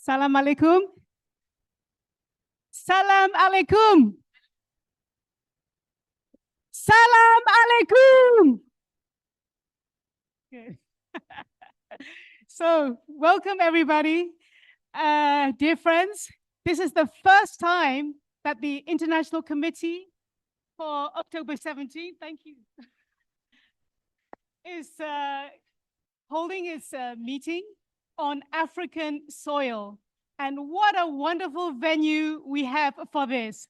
Salam alaikum. Salam alaikum. Salam alaikum. Okay. So, welcome everybody. Dear friends, this is the first time that the International Committee for October 17, thank you, is holding its meeting on African soil. And what a wonderful venue we have for this.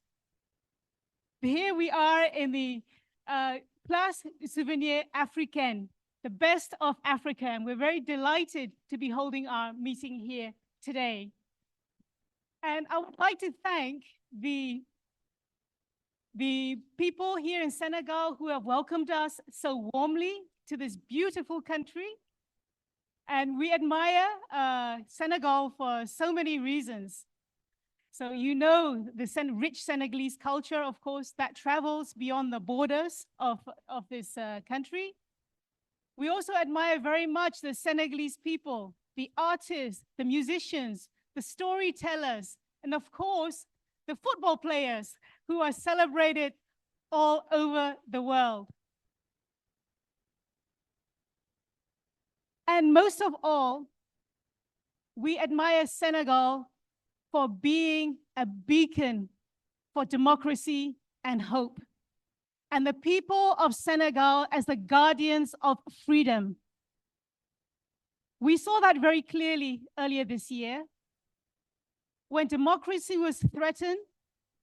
Here we are in the Place Souvenir Africaine, the best of Africa. And we're very delighted to be holding our meeting here today. And I would like to thank the people here in Senegal who have welcomed us so warmly to this beautiful country. And we admire Senegal for so many reasons. So you know the rich Senegalese culture, of course, that travels beyond the borders of this country. We also admire very much the Senegalese people, the artists, the musicians, the storytellers, and of course, the football players who are celebrated all over the world. And most of all, we admire Senegal for being a beacon for democracy and hope, and the people of Senegal as the guardians of freedom. We saw that very clearly earlier this year when democracy was threatened,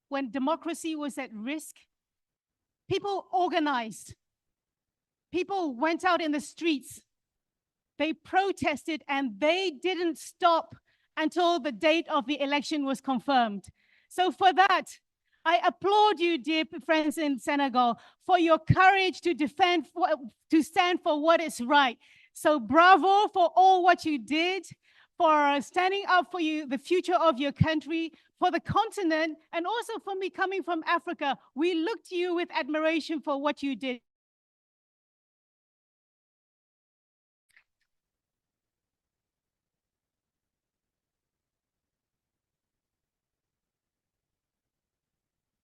when democracy was at risk. People organized, people went out in the streets, they protested, and they didn't stop until the date of the election was confirmed. So for that, I applaud you, dear friends in Senegal, for your courage to stand for what is right. So bravo for all what you did, for standing up for the future of your country, for the continent, and also for me coming from Africa. We look to you with admiration for what you did.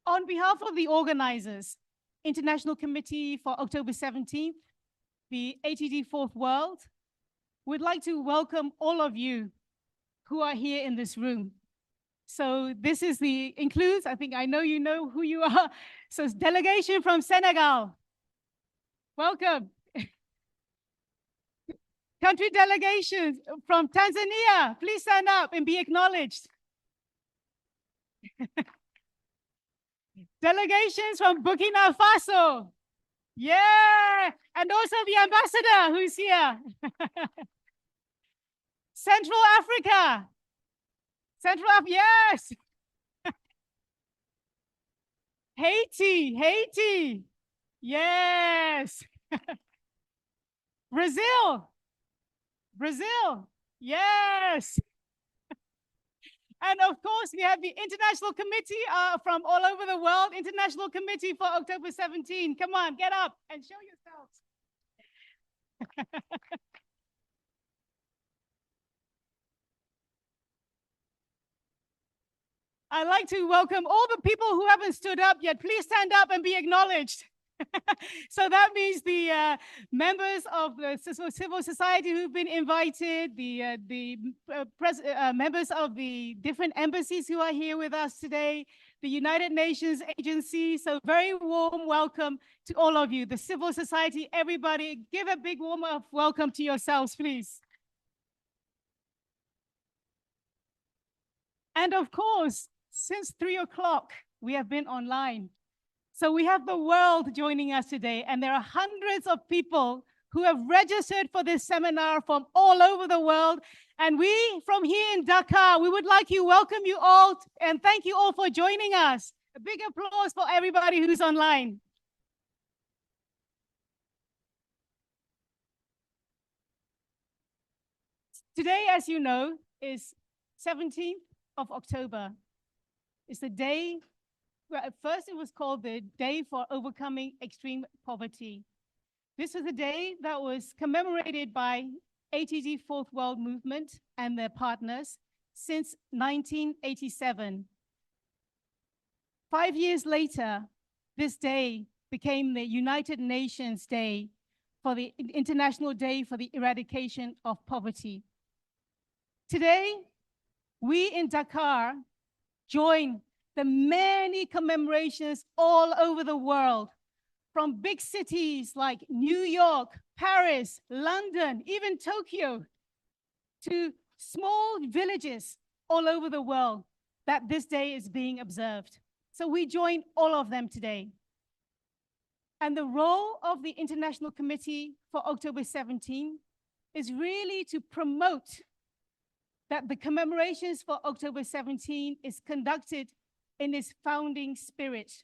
On behalf of the organizers, International Committee for October 17th, the ATD Fourth World, we'd like to welcome all of you who are here in this room. So this includes, I think I know you know who you are. So it's delegation from Senegal. Welcome. Country delegations from Tanzania, please stand up and be acknowledged. Delegations from Burkina Faso. Yeah, and also the ambassador who's here. Central Africa. Yes. Haiti. Yes. Brazil. Yes. And of course, we have the International Committee from all over the world, International Committee for October 17. Come on, get up and show yourselves. I'd like to welcome all the people who haven't stood up yet. Please stand up and be acknowledged. So that means the members of the civil society who've been invited, the members of the different embassies who are here with us today, the United Nations agency. So very warm welcome to all of you, the civil society, everybody. Give a big warm welcome to yourselves, please. And of course, since 3 o'clock, we have been online. So we have the world joining us today, and there are hundreds of people who have registered for this seminar from all over the world. And we, from here in Dakar, we would like to welcome you all and thank you all for joining us. A big applause for everybody who's online. Today, as you know, is 17th of October. It's the day. Well, at first it was called the Day for Overcoming Extreme Poverty. This was a day that was commemorated by ATD Fourth World Movement and their partners since 1987. 5 years later, this day became the United Nations Day for the International Day for the Eradication of Poverty. Today, we in Dakar join the many commemorations all over the world, from big cities like New York, Paris, London, even Tokyo, to small villages all over the world that this day is being observed. So we join all of them today. And the role of the International Committee for October 17 is really to promote that the commemorations for October 17 is conducted in its founding spirit,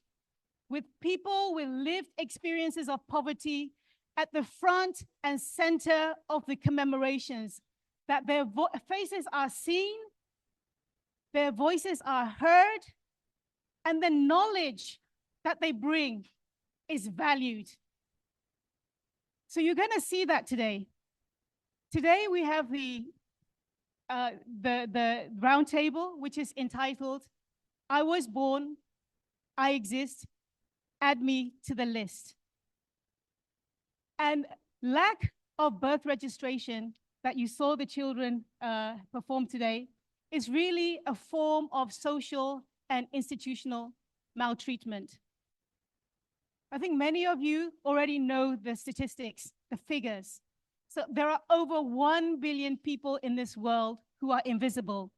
with people with lived experiences of poverty at the front and center of the commemorations, that their faces are seen, their voices are heard, and the knowledge that they bring is valued. So you're going to see that today. Today we have the roundtable, which is entitled, "I was born, I exist, add me to the list." And lack of birth registration that you saw the children perform today is really a form of social and institutional maltreatment. I think many of you already know the statistics, the figures. So there are over 1 billion people in this world who are invisible.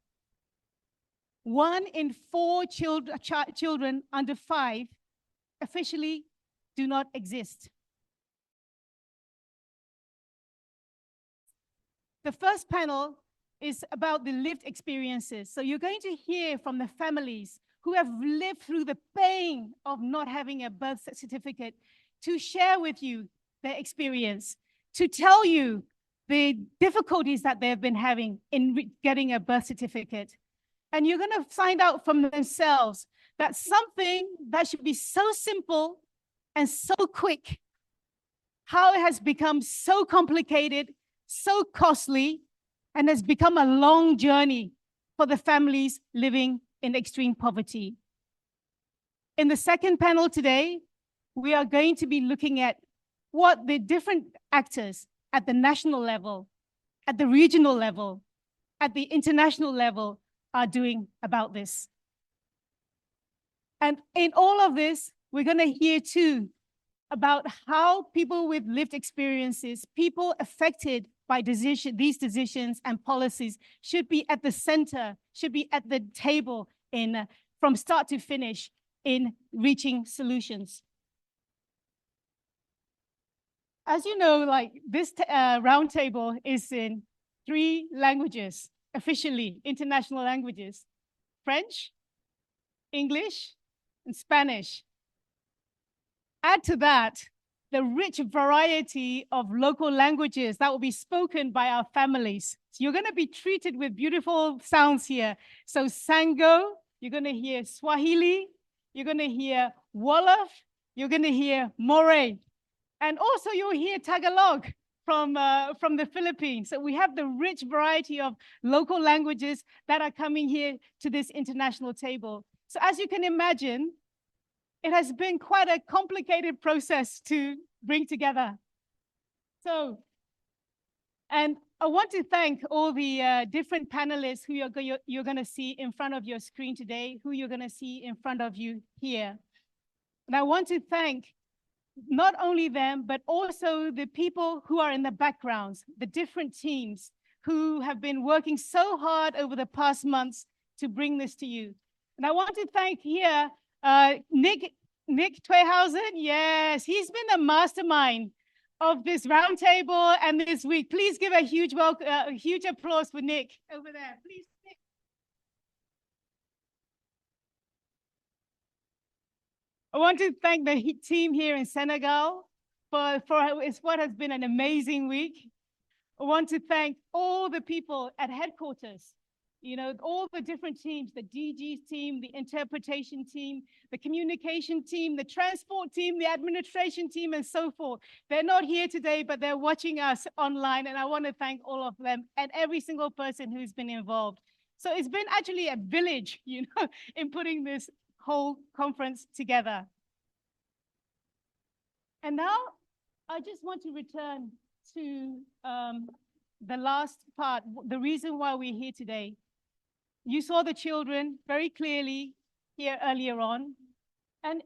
1 in 4 children under 5 officially do not exist. The first panel is about the lived experiences. So you're going to hear from the families who have lived through the pain of not having a birth certificate, to share with you their experience, to tell you the difficulties that they've been having in getting a birth certificate. And you're going to find out from themselves that something that should be so simple and so quick, how it has become so complicated, so costly, and has become a long journey for the families living in extreme poverty. In the second panel today, we are going to be looking at what the different actors at the national level, at the regional level, at the international level are doing about this. And in all of this, we're going to hear too about how people with lived experiences, people affected by these decisions and policies, should be at the center, should be at the table from start to finish in reaching solutions. As you know, like this roundtable is in 3 languages, officially, international languages: French, English, and Spanish. Add to that the rich variety of local languages that will be spoken by our families. So you're going to be treated with beautiful sounds here. So Sango, you're going to hear Swahili, you're going to hear Wolof, you're going to hear Moray, and also you'll hear Tagalog from the Philippines. So we have the rich variety of local languages that are coming here to this international table. So as you can imagine, it has been quite a complicated process to bring together. So, and I want to thank all the different panelists who you're going to see in front of your screen today, who you're going to see in front of you here. And I want to thank not only them, but also the people who are in the backgrounds, the different teams who have been working so hard over the past months to bring this to you. And I want to thank here Nick Twehausen. Yes, he's been the mastermind of this roundtable and this week. Please give a huge welcome, huge applause for Nick over there. Please, Nick. I want to thank the team here in Senegal for what has been an amazing week. I want to thank all the people at headquarters. You know, all the different teams, the DG team, the interpretation team, the communication team, the transport team, the administration team, and so forth. They're not here today, but they're watching us online, and I want to thank all of them and every single person who's been involved. So it's been actually a village, in putting this whole conference together. And now I just want to return to the last part, the reason why we're here today. You saw the children very clearly here earlier on, and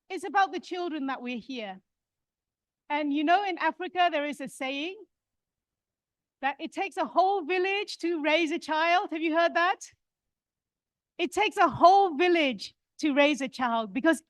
it's about the children that we're here. And in Africa, there is a saying that it takes a whole village to raise a child. Have you heard that? It takes a whole village to raise a child because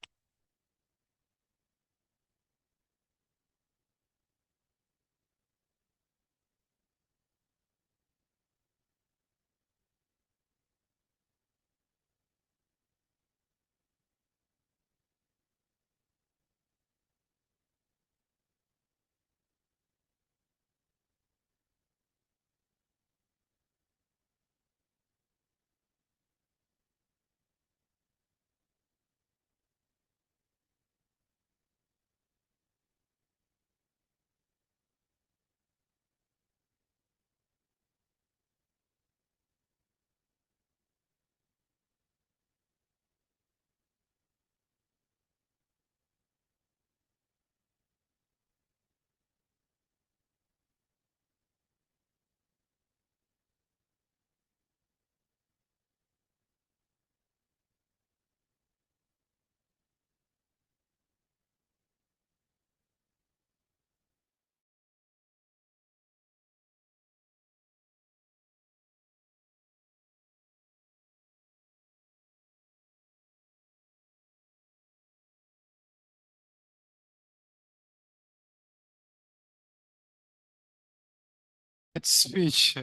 Speech.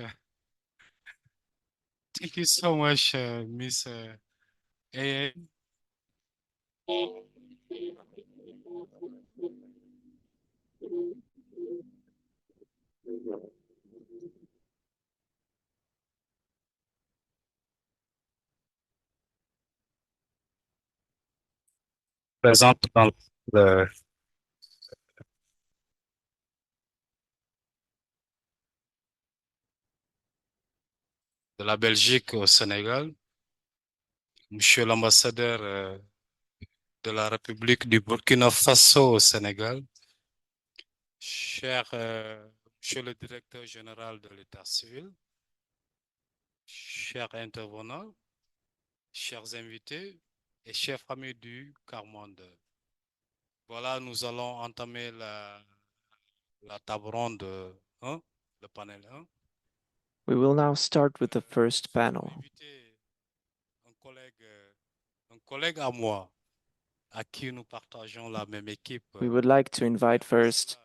Thank you so much, Miss A. Présente dans le, de la Belgique au Sénégal, Monsieur l'ambassadeur de la République du Burkina Faso au Sénégal, cher Monsieur le directeur général de l'État civil, chers intervenants, chers invités et chers familles du quart-monde. Voilà, nous allons entamer la table ronde 1, le panel 1. We will now start with the first panel. Un collègue à moi, à qui nous partageons la même équipe. We would like to invite first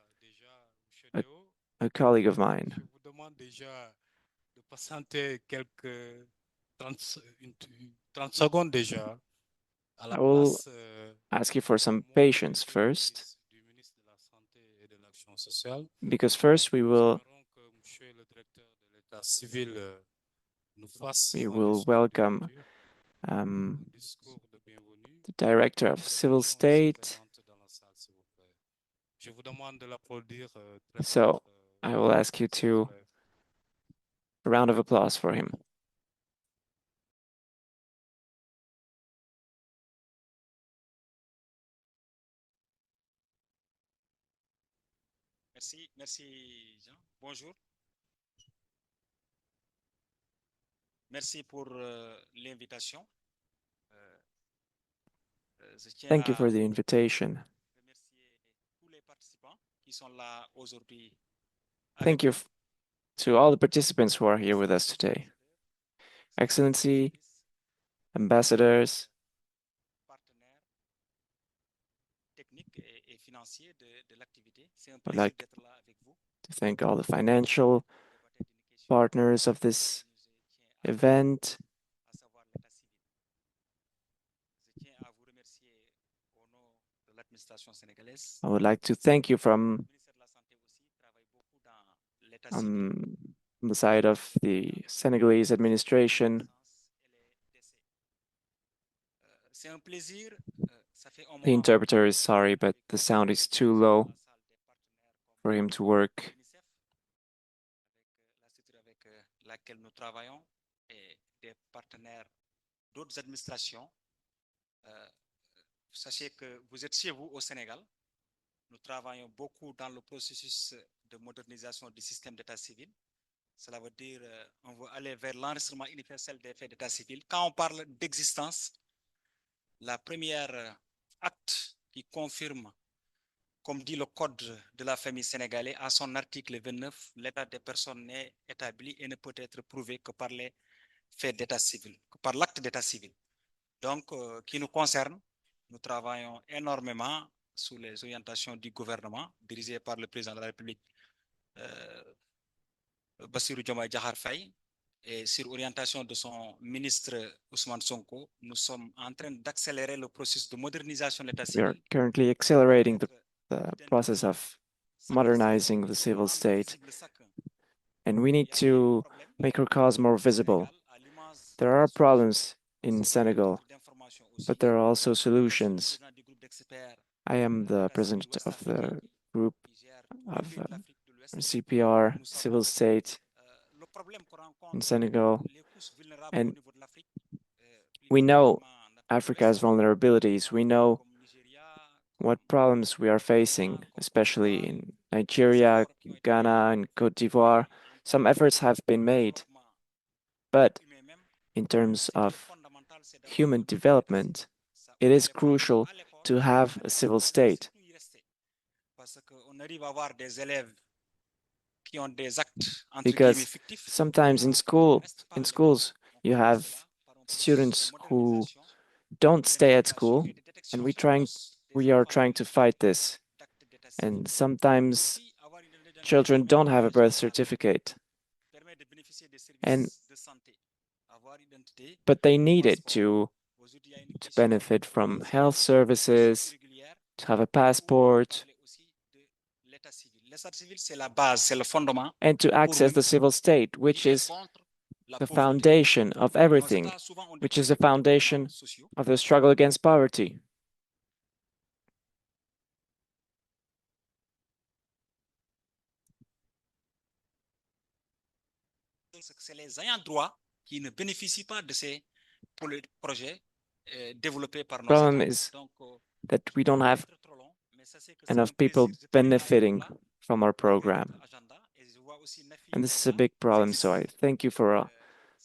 a colleague of mine. Je vous demande déjà de patienter quelques 30 secondes déjà à la I will place ask you for some moi patience et first, du ministre de la Santé et de l'Action sociale. because first we Nous will aimerons que Monsieur le directeur de l'État civil nous fasse un welcome d'ouverture, um, un discours de bienvenue. the Director of Civil State. Dans la salle, s'il vous plaît. Je vous demande de l'applaudir très So fort. I will ask you to a round of applause for him. Merci Jean. Bonjour. Merci pour l'invitation. Je tiens Thank you for à the invitation. remercier tous les participants qui sont là aujourd'hui. Thank you to all the participants who are here with us today. Excellency, ambassadors, Partenaires techniques et financiers de l'activité. C'est un I'd plaisir like d'être là avec vous. to thank all the financial partners of this event. À savoir l'état civil. Je tiens à vous remercier au nom de l'administration sénégalaise. I would like to thank you from Le ministère de la Santé aussi travaille beaucoup dans l'état civil. on the side of the Senegalese administration. C'est un plaisir. Ça fait un The moment interpreter is sorry, but the sound is too low for him to work. avec la structure avec laquelle nous travaillons. et des partenaires d'autres administrations. Sachez que vous êtes chez vous au Sénégal. Nous travaillons beaucoup dans le processus de modernisation du système d'état civil. Cela veut dire on veut aller vers l'enregistrement universel des faits d'état civil. Quand on parle d'existence, la première acte qui confirme, comme dit le code de la famille sénégalaise, à son article 29, l'état des personnes n'est établi et ne peut être prouvé que par les faits d'état civil, que par l'acte d'état civil. Donc, qui nous concerne, nous travaillons énormément sous les orientations du gouvernement dirigé par le président de la République, Bassirou Diomaye Diakhar Faye, et sur orientation de son ministre Ousmane Sonko, nous sommes en train d'accélérer le processus de modernisation de l'état We are civil. currently accelerating the process of modernizing the civil state, and we need to make our cause more visible. There are problems in Senegal, but there are also solutions. I am the president of the group of CPR, civil state in Senegal, and we know Africa's vulnerabilities. We know what problems we are facing, especially in Nigeria, Ghana, and Cote d'Ivoire. Some efforts have been made, but in terms of human development, it is crucial to have a civil state. Because sometimes in schools, you have students who don't stay at school, and we are trying to fight this. And sometimes children don't have a birth certificate, but they need it to benefit from health services, to have a passport, and to access the civil state, which is the foundation of everything, which is the foundation of the struggle against poverty. C'est les ayants droit qui ne bénéficient pas de ces projets développés par nos Problem États. is that we don't have enough people benefiting from our program. And this is a big problem, so I thank you for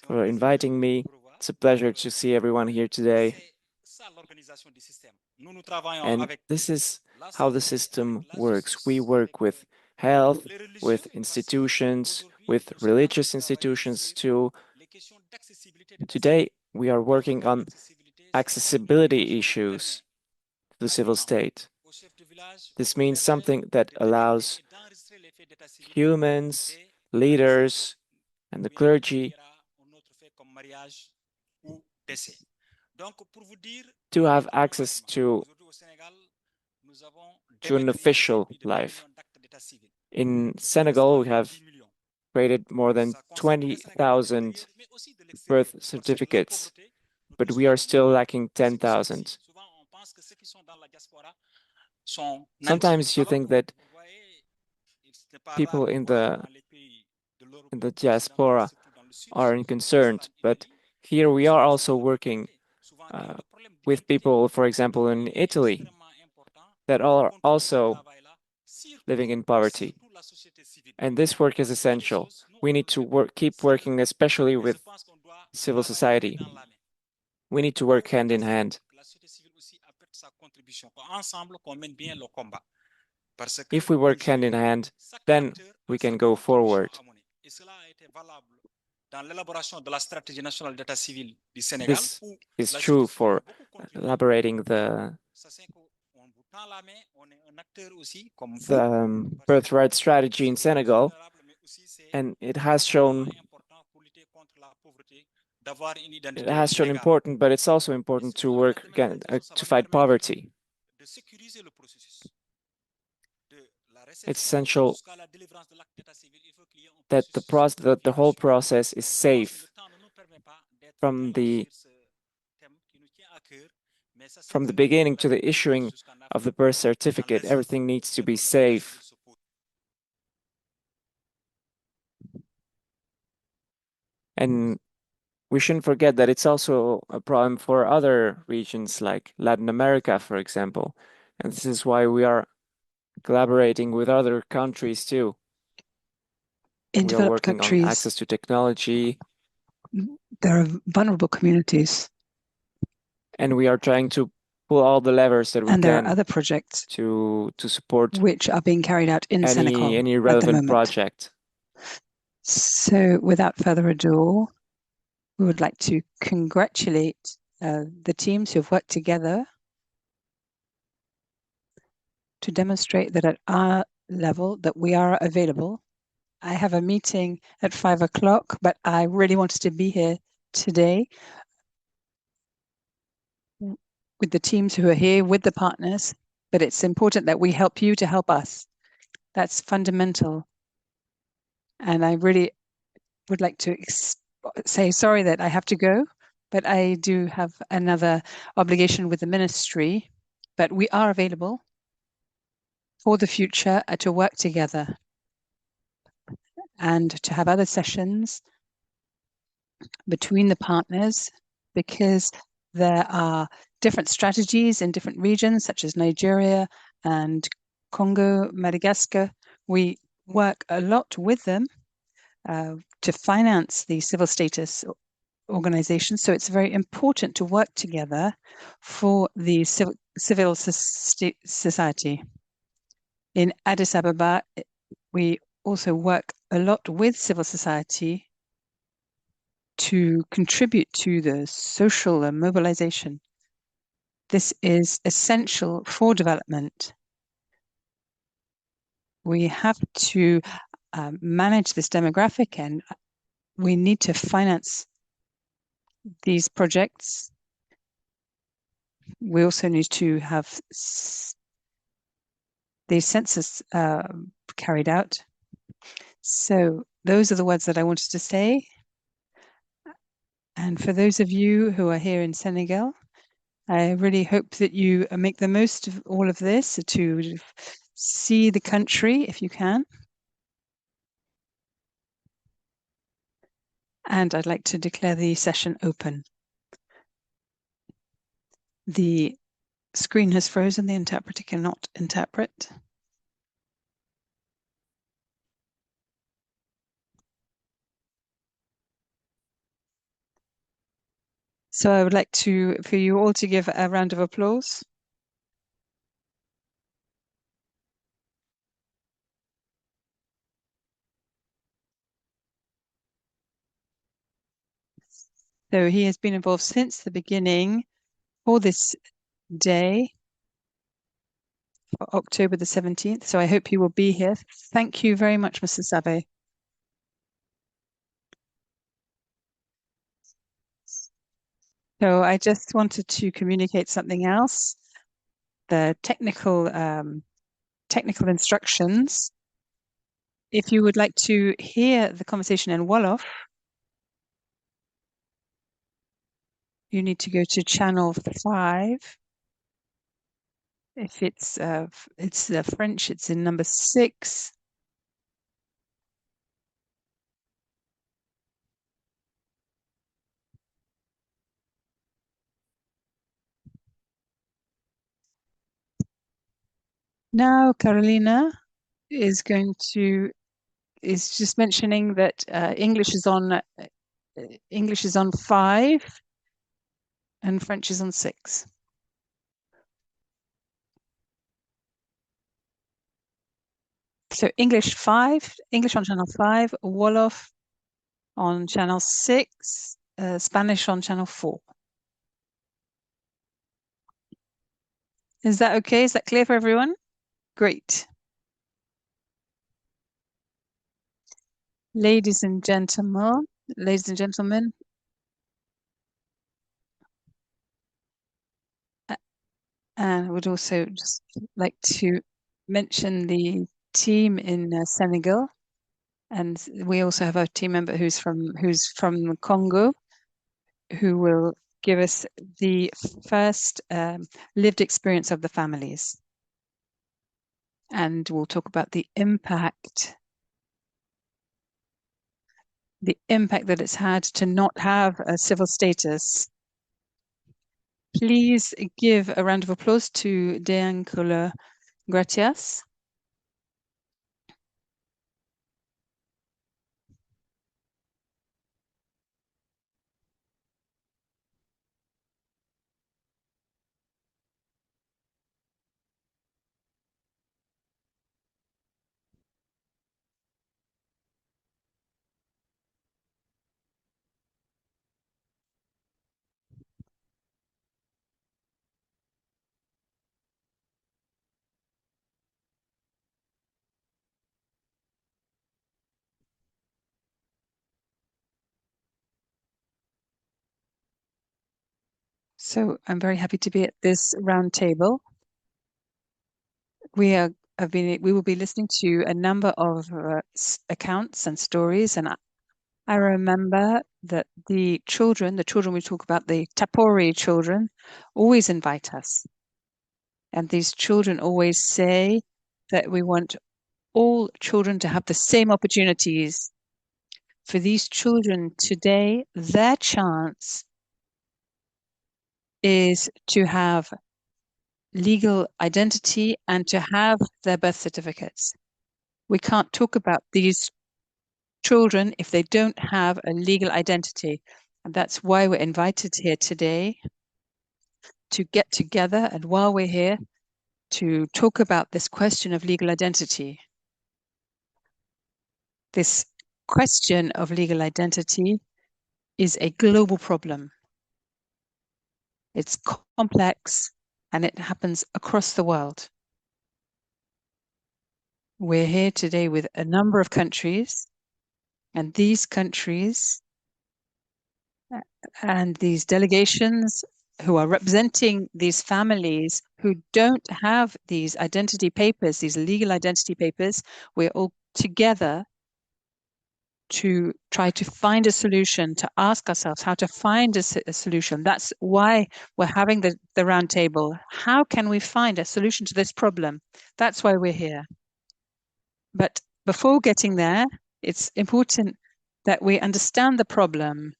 inviting me. It's a pleasure to see everyone here today. And this is how the system works. We work with health, with institutions, with religious institutions too. Today, we are working on accessibility issues to the civil state. This means something that allows humans, leaders, and the clergy to have access to an official life. In Senegal, we have created more than 20,000 birth certificates, but we are still lacking 10,000. Sometimes you think that people in the diaspora are unconcerned, but here we are also working with people, for example, in Italy, that are also living in poverty. And this work is essential. We need to keep working, especially with civil society. We need to work hand in hand. If we work hand in hand, then we can go forward. This is true for elaborating the birthright strategy in Senegal, and it has shown important, but it's also important to work again to fight poverty. It's essential that the whole process is safe from the beginning to the issuing of the birth certificate. Everything needs to be safe. And we shouldn't forget that it's also a problem for other regions like Latin America, for example. And this is why we are collaborating with other countries too. In We are developed working on countries, access to technology, there are vulnerable communities, and we are trying to pull all the levers that we and there are can other projects to support which are being carried out in Senegal any at the relevant moment. project. So without further ado, we would like to congratulate the teams who have worked together to demonstrate that at our level that we are available. I have a meeting at 5 o'clock, but I really wanted to be here today with the teams who are here, with the partners, but it's important that we help you to help us. That's fundamental. And I really would like to say sorry that I have to go, but I do have another obligation with the ministry, but we are available for the future to work together and to have other sessions between the partners, because there are different strategies in different regions, such as Nigeria and Congo, Madagascar. We work a lot with them to finance the civil status organizations. So it's very important to work together for the civil society. In Addis Ababa, we also work a lot with civil society to contribute to the social mobilization. This is essential for development. We have to manage this demographic, and we need to finance these projects. We also need to have the census carried out. So those are the words that I wanted to say. And for those of you who are here in Senegal, I really hope that you make the most of all of this to see the country if you can. And I'd like to declare the session open. The screen has frozen, the interpreter cannot interpret. So I would like for you all to give a round of applause. So he has been involved since the beginning for this day, for October the 17th. So I hope you will be here. Thank you very much, Mr. Sabe. So I just wanted to communicate something else. The technical instructions. If you would like to hear the conversation in Wolof, you need to go to channel 5. If it's French, it's in number 6. Now Carolina is just mentioning that English is on 5 and French is on 6. So English on channel 5, Wolof on channel 6, Spanish on channel 4. Is that okay? Is that clear for everyone? Great. Ladies and gentlemen, and I would also just like to mention the team in Senegal, and we also have a team member who's from Congo, who will give us the first lived experience of the families, and we'll talk about the impact the impact that it's had to not have a civil status. Please give a round of applause to Dean Kola Gratias. So I'm very happy to be at this round table. We will be listening to a number of accounts and stories, and I remember that the children we talk about, the Tapori children, always invite us. And these children always say that we want all children to have the same opportunities. For these children today, their chance is to have legal identity and to have their birth certificates. We can't talk about these children if they don't have a legal identity. And that's why we're invited here today to get together, and while we're here, to talk about this question of legal identity. This question of legal identity is a global problem. It's complex and it happens across the world. We're here today with a number of countries, and these countries and these delegations who are representing these families who don't have these identity papers, these legal identity papers, we're all together to try to find a solution, to ask ourselves how to find a solution. That's why we're having the round table. How can we find a solution to this problem? That's why we're here. But before getting there, it's important that we understand the problem.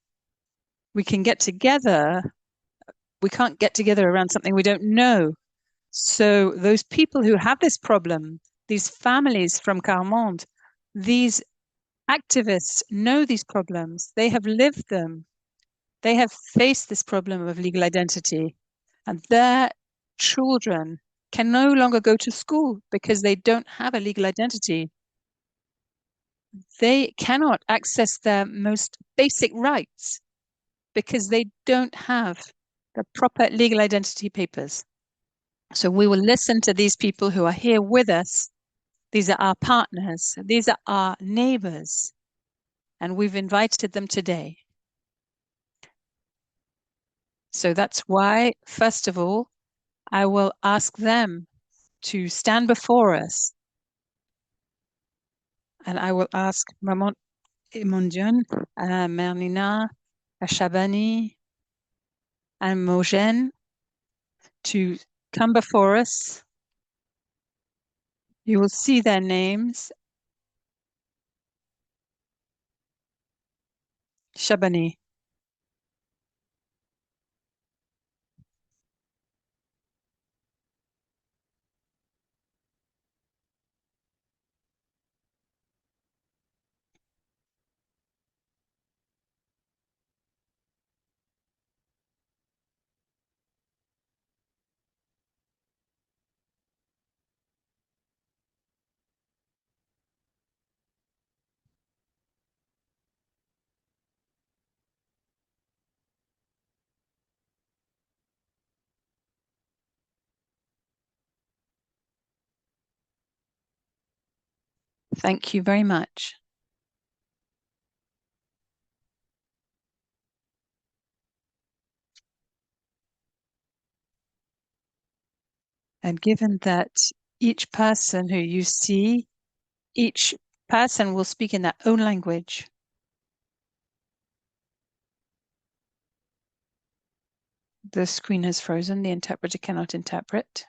We can get together. We can't get together around something we don't know. So those people who have this problem, these families from Carmonde, these activists know these problems. They have lived them. They have faced this problem of legal identity, and their children can no longer go to school because they don't have a legal identity. They cannot access their most basic rights because they don't have the proper legal identity papers. So we will listen to these people who are here with us. These are our partners. These are our neighbors. And we've invited them today. So that's why, first of all, I will ask them to stand before us. And I will ask Maman Imondion, Mernina, Shabani, and Mojen to come before us. You will see their names. Shabani. Thank you very much. And given that each person who you see, each person will speak in their own language. The screen has frozen. The interpreter cannot interpret.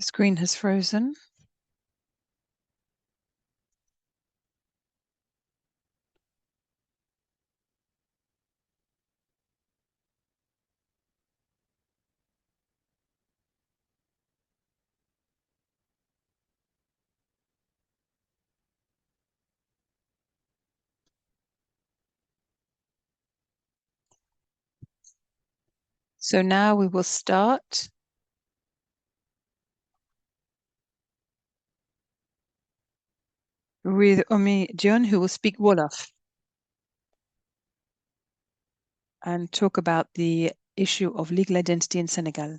The screen has frozen. So now we will start with Omi Dion, who will speak Wolof and talk about the issue of legal identity in Senegal.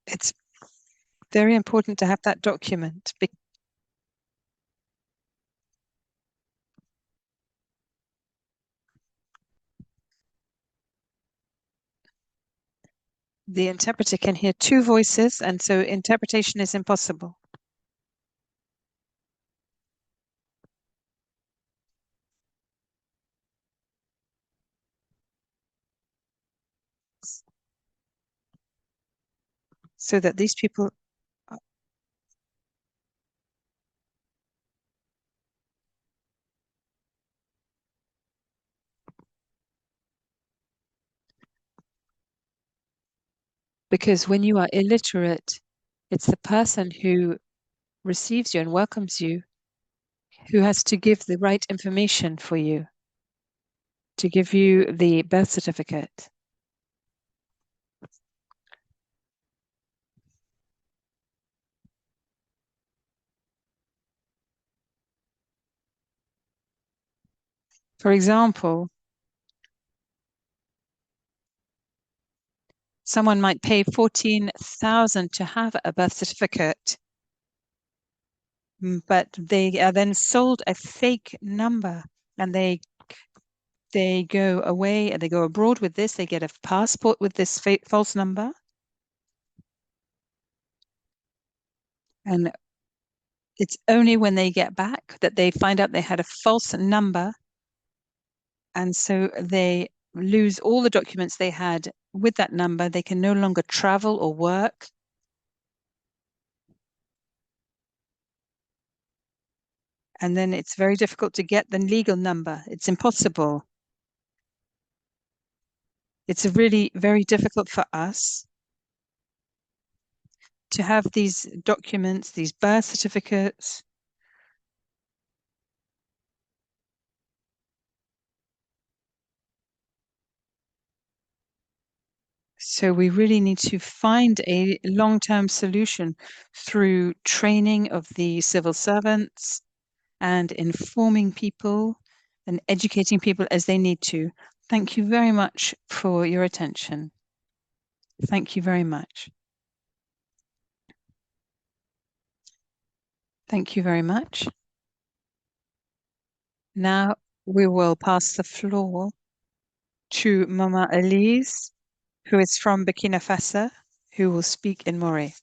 It's very important to have that document. The interpreter can hear two voices, and so interpretation is impossible. So that these people because when you are illiterate, it's the person who receives you and welcomes you who has to give the right information for you, to give you the birth certificate. For example, someone might pay 14,000 to have a birth certificate, but they are then sold a fake number, and they go away and they go abroad with this. They get a passport with this false number. And it's only when they get back that they find out they had a false number. And so they lose all the documents they had with that number. They can no longer travel or work. And then it's very difficult to get the legal number. It's impossible. It's really very difficult for us to have these documents, these birth certificates. So we really need to find a long-term solution through training of the civil servants and informing people and educating people as they need to. Thank you very much for your attention. Thank you very much. Thank you very much. Now we will pass the floor to Mama Elise, who is from Burkina Faso, who will speak in Mori.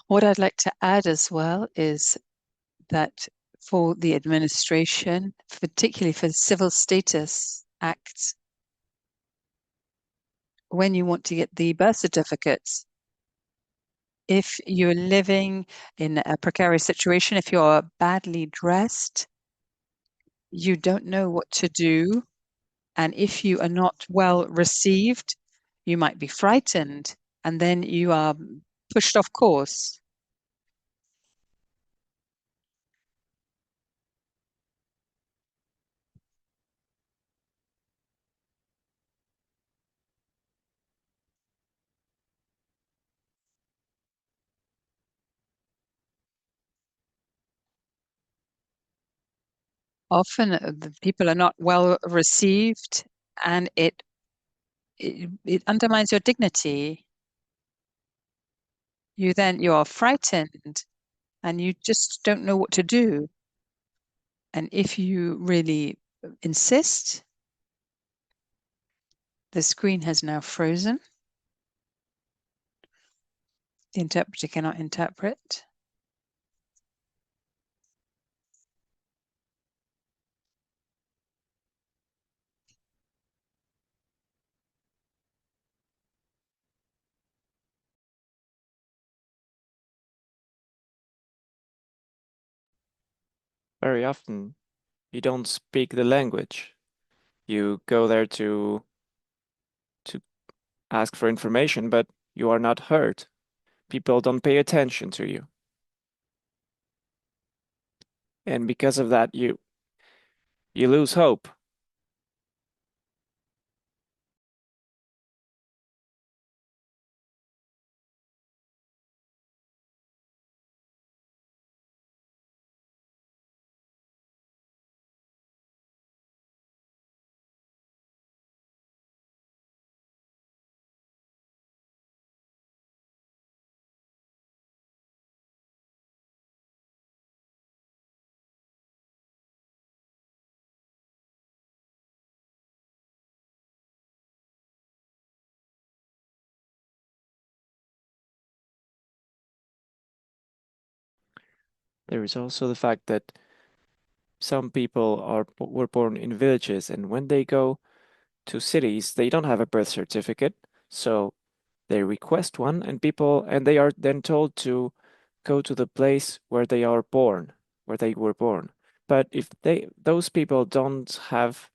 What I'd like to add as well is that for the administration, particularly for civil status acts, when you want to get the birth certificates, if you're living in a precarious situation, if you're badly dressed, you don't know what to do. And if you are not well received, you might be frightened, and then you are pushed off course. Often the people are not well received, and it undermines your dignity. You are frightened, and you just don't know what to do. And if you really insist, the screen has now frozen. The interpreter cannot interpret. very often you don't speak the language. You go there to ask for information, but you are not heard. People don't pay attention to you. And because of that, you lose hope. There is also the fact that some people were born in villages, and when they go to cities, they don't have a birth certificate, so they request one, and they are then told to go to the place where they are born, where they were born. But if those people don't have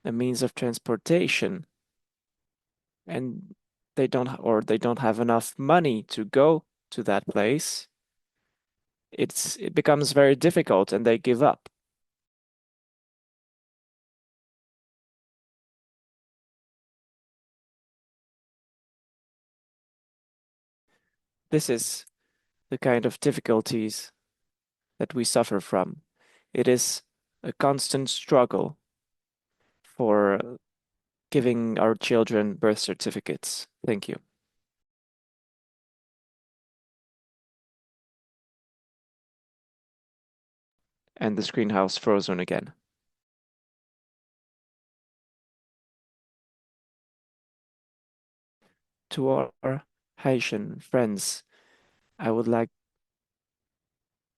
a means of transportation, and they don't have enough money to go to that place, it becomes very difficult, and they give up. This is the kind of difficulties that we suffer from. It is a constant struggle for giving our children birth certificates. Thank you. And the screen house frozen again. To our Haitian friends, I would like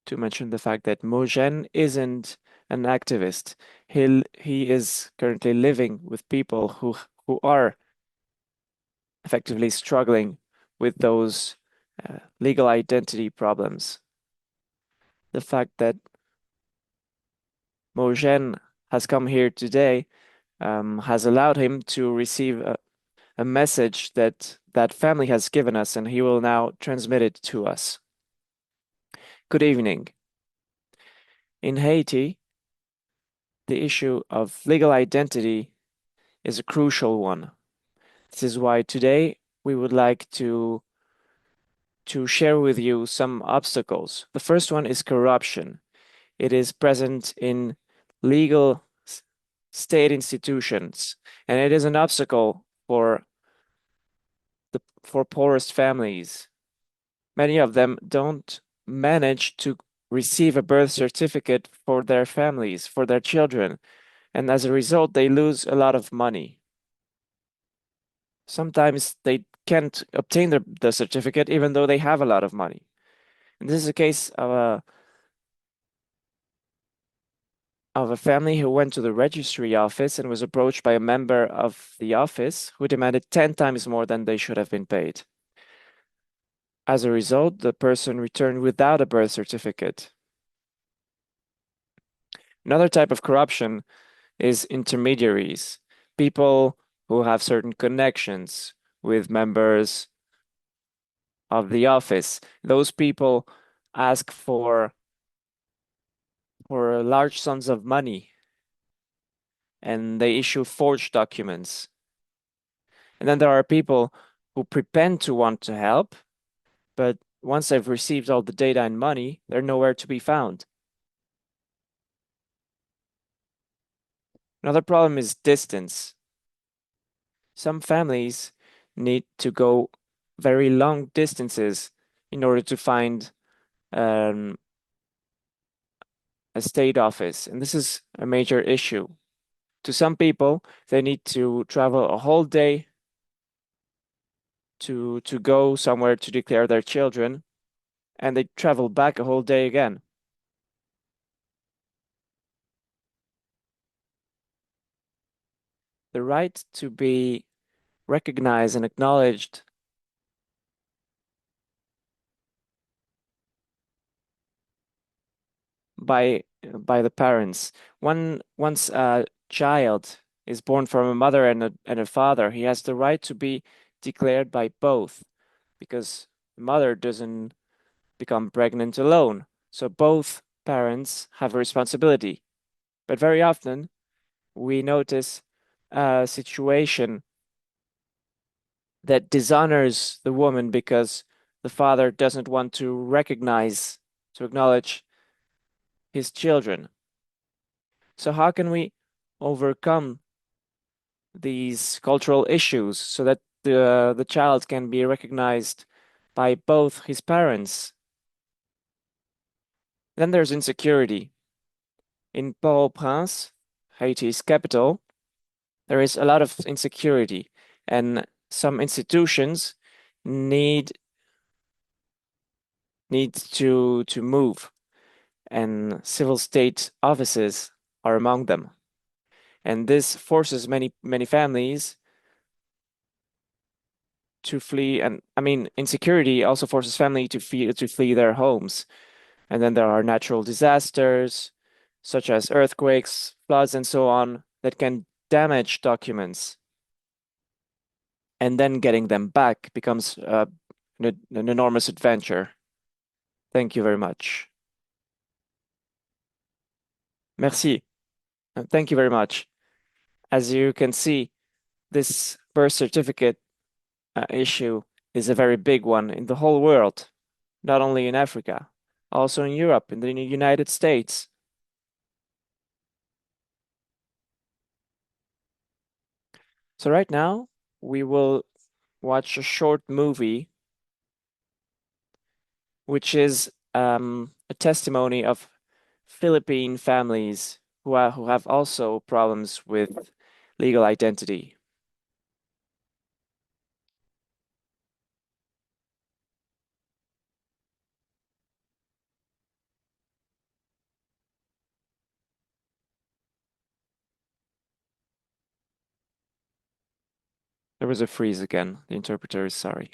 to mention the fact that Mojen isn't an activist. He is currently living with people who are effectively struggling with those legal identity problems. The fact that Mojen has come here today has allowed him to receive a message that that family has given us, and he will now transmit it to us. Good evening. In Haiti, the issue of legal identity is a crucial one. This is why today we would like to share with you some obstacles. The first one is corruption. It is present in legal state institutions, and it is an obstacle for poorest families. Many of them don't manage to receive a birth certificate for their families, for their children, and as a result, they lose a lot of money. Sometimes they can't obtain the certificate even though they have a lot of money. And this is a case of a family who went to the registry office and was approached by a member of the office who demanded 10 times more than they should have been paid. As a result, the person returned without a birth certificate. Another type of corruption is intermediaries, people who have certain connections with members of the office. Those people ask for large sums of money, and they issue forged documents. And then there are people who pretend to want to help, but once they've received all the data and money, they're nowhere to be found. Another problem is distance. Some families need to go very long distances in order to find a state office, and this is a major issue. To some people, they need to travel a whole day to go somewhere to declare their children, and they travel back a whole day again. The right to be recognized and acknowledged by by the parents. Once a child is born from a mother and a father, he has the right to be declared by both, because the mother doesn't become pregnant alone. So both parents have a responsibility. But very often we notice a situation that dishonors the woman because the father doesn't want to acknowledge his children. So how can we overcome these cultural issues so that the child can be recognized by both his parents? Then there's insecurity. In Port-au-Prince, Haiti's capital, there is a lot of insecurity, and some institutions need to move, and civil state offices are among them. And this forces many families to flee, and I mean insecurity also forces family to flee their homes. And then there are natural disasters such as earthquakes, floods, and so on that can damage documents. And then getting them back becomes an enormous adventure. Thank you very much. Merci. Thank you very much. As you can see, this birth certificate issue is a very big one in the whole world, not only in Africa, also in Europe, in the United States. So right now, we will watch a short movie, which is a testimony of Philippine families who have also problems with legal identity. There was a freeze again. The interpreter is sorry.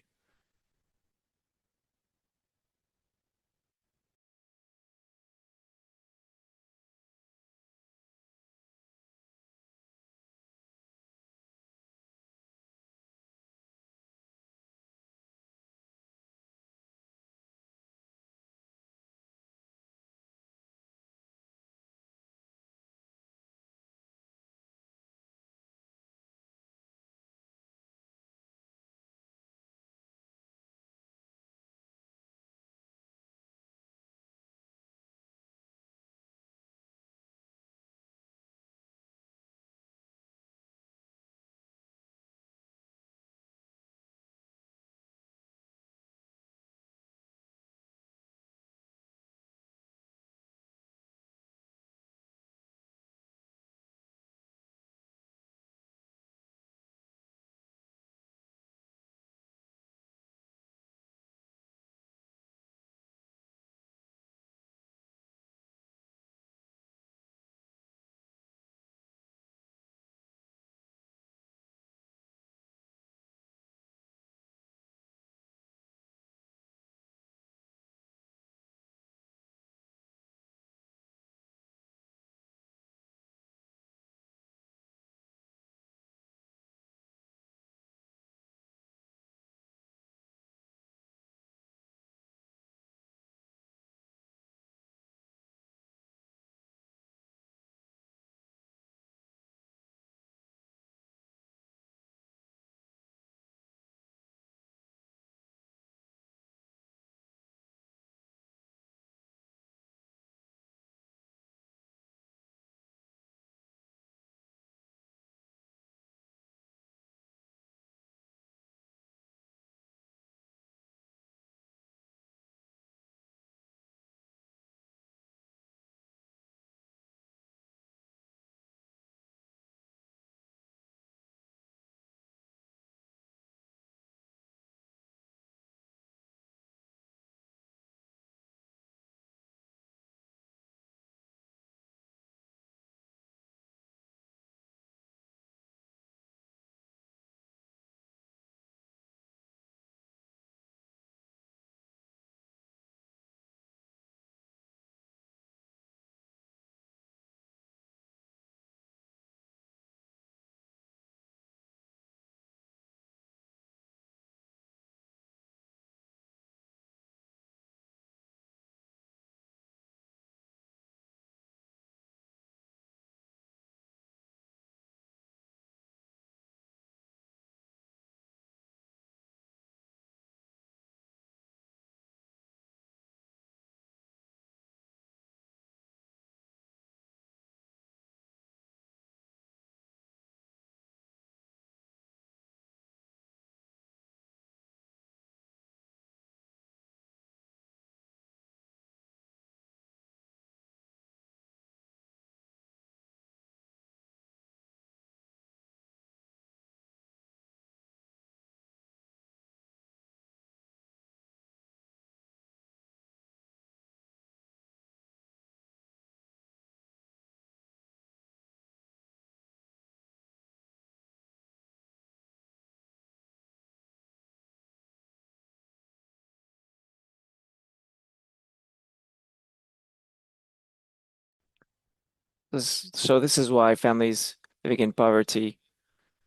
So this is why families living in poverty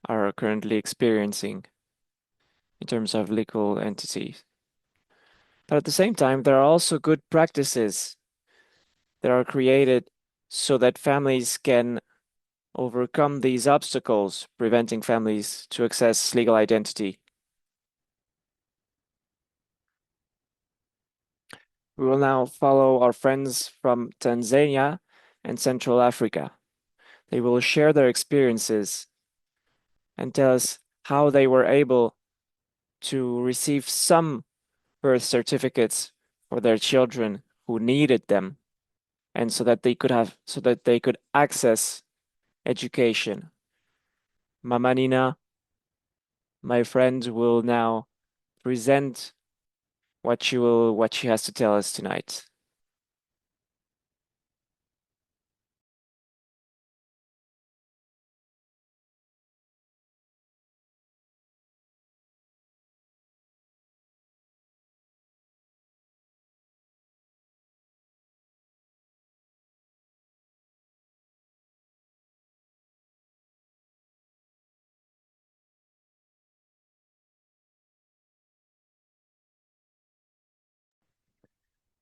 are currently experiencing in terms of legal entities. But at the same time, there are also good practices that are created so that families can overcome these obstacles, preventing families to access legal identity. We will now follow our friends from Tanzania and Central Africa. They will share their experiences and tell us how they were able to receive some birth certificates for their children who needed them, and so that they could access education. Mama Nina, my friend, will now present what she has to tell us tonight.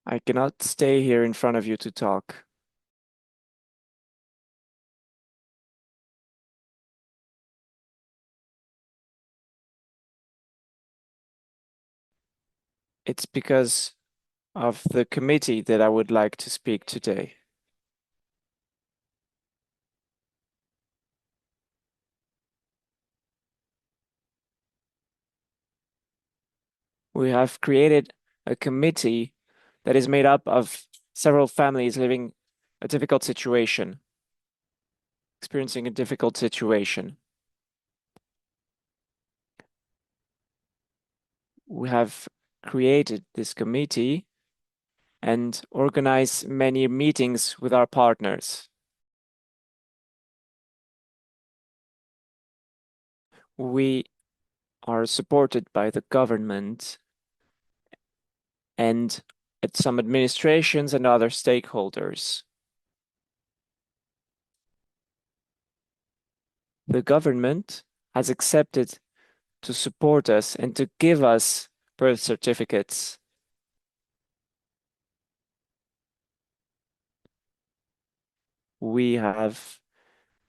I cannot stay here in front of you to talk. It's because of the committee that I would like to speak today. We have created a committee that is made up of several families living a difficult situation, experiencing a difficult situation. We have created this committee and organize many meetings with our partners. We are supported by the government and at some administrations and other stakeholders. The government has accepted to support us and to give us birth certificates. We have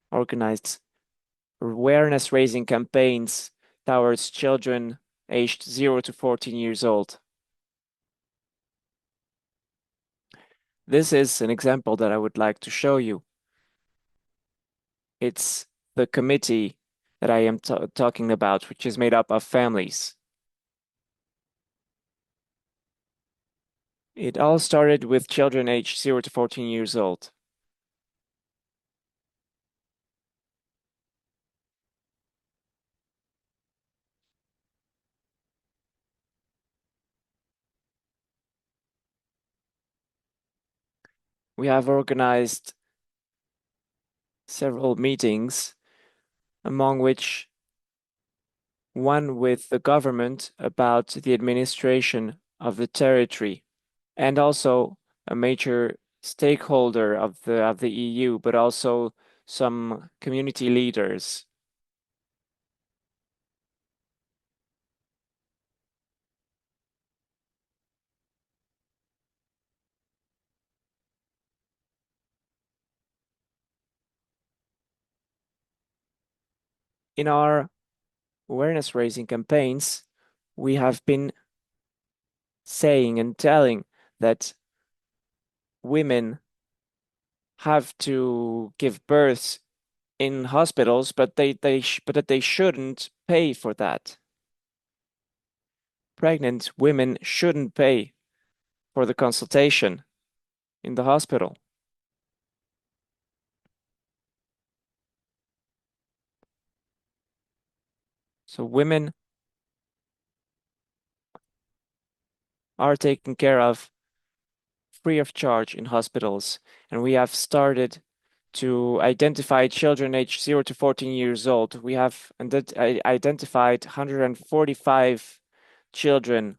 organized awareness raising campaigns towards children aged 0 to 14 years old. This is an example that I would like to show you. It's the committee that I am talking about, which is made up of families. It all started with children aged 0 to 14 years old. We have organized several meetings, among which one with the government about the administration of the territory, and also a major stakeholder of the EU, but also some community leaders. In our awareness raising campaigns, we have been saying and telling that women have to give birth in hospitals, but that they shouldn't pay for that. Pregnant women shouldn't pay for the consultation in the hospital. So women are taken care of free of charge in hospitals, and we have started to identify children aged 0 to 14 years old. We have identified 145 children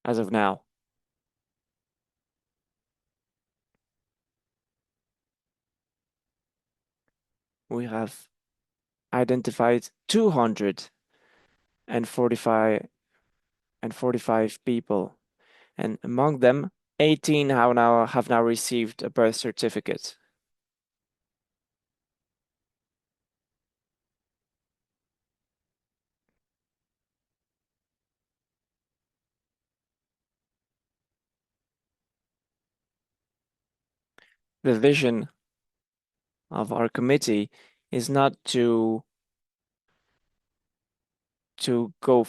as of now. we have identified 245 people, and among them, 18 have now received a birth certificate. The vision of our committee is not to go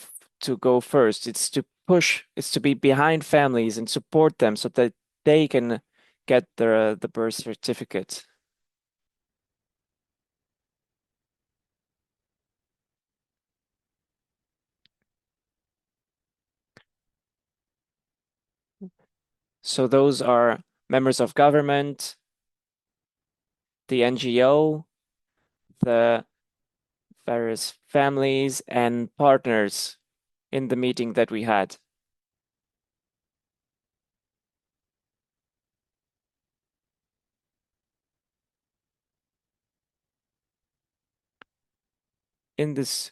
first. It's to push. It's to be behind families and support them so that they can get the birth certificate. So those are members of government, the NGO, the various families and partners in the meeting that we had. In this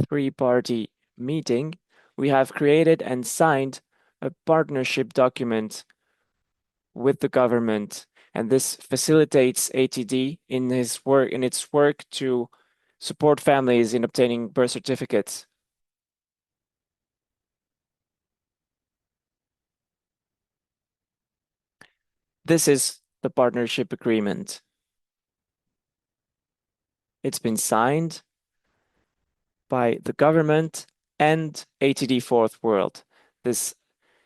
three-party meeting, we have created and signed a partnership document with the government, and this facilitates ATD in its work to support families in obtaining birth certificates. This is the partnership agreement. It's been signed by the government and ATD Fourth World. This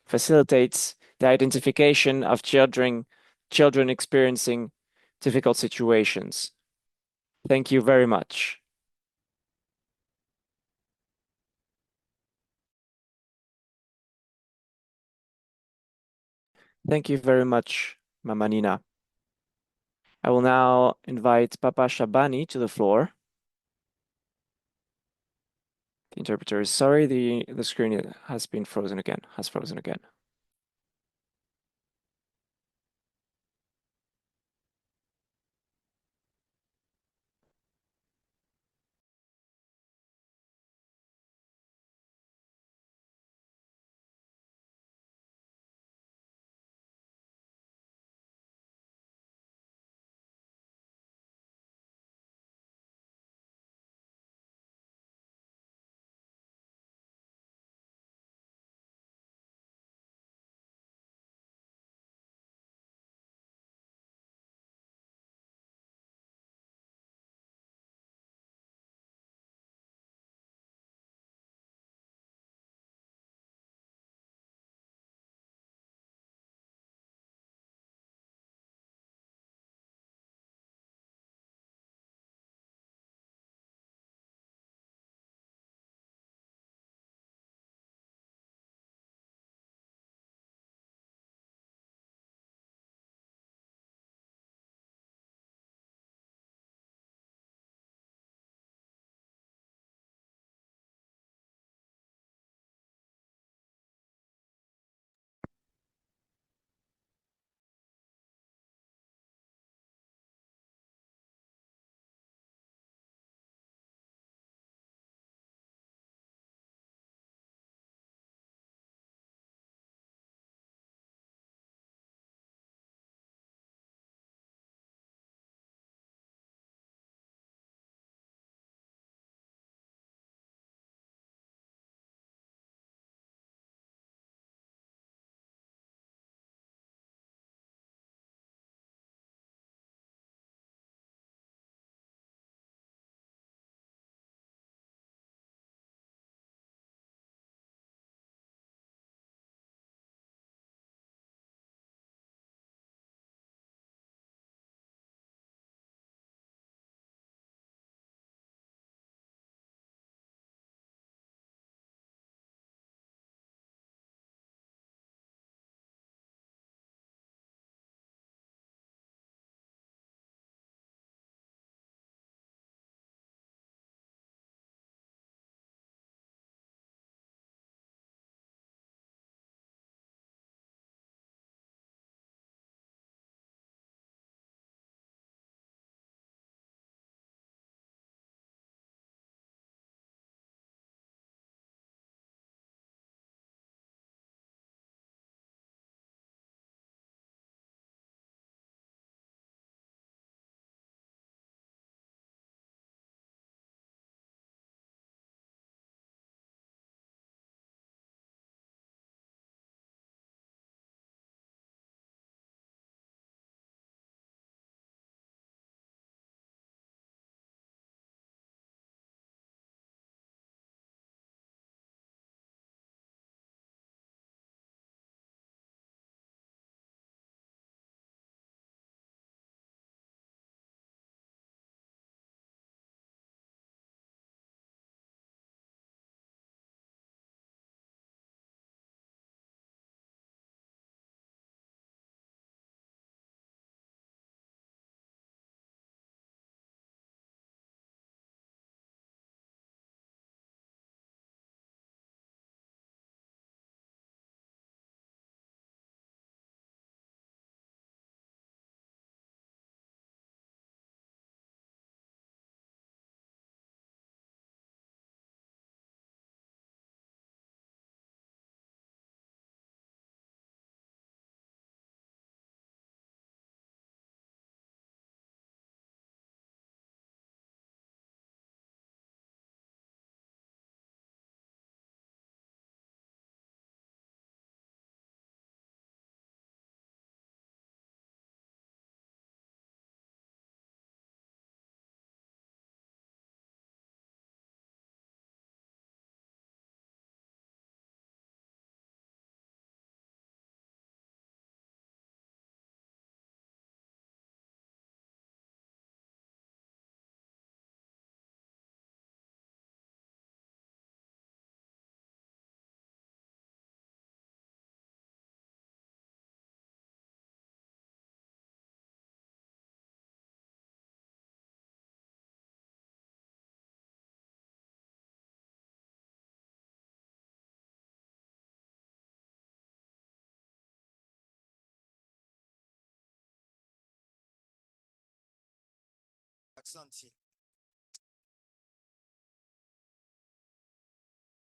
facilitates the identification of children experiencing difficult situations. Thank you very much. Thank you very much, Mama Nina. I will now invite Papa Shabani to the floor. The interpreter is sorry, the screen has frozen again.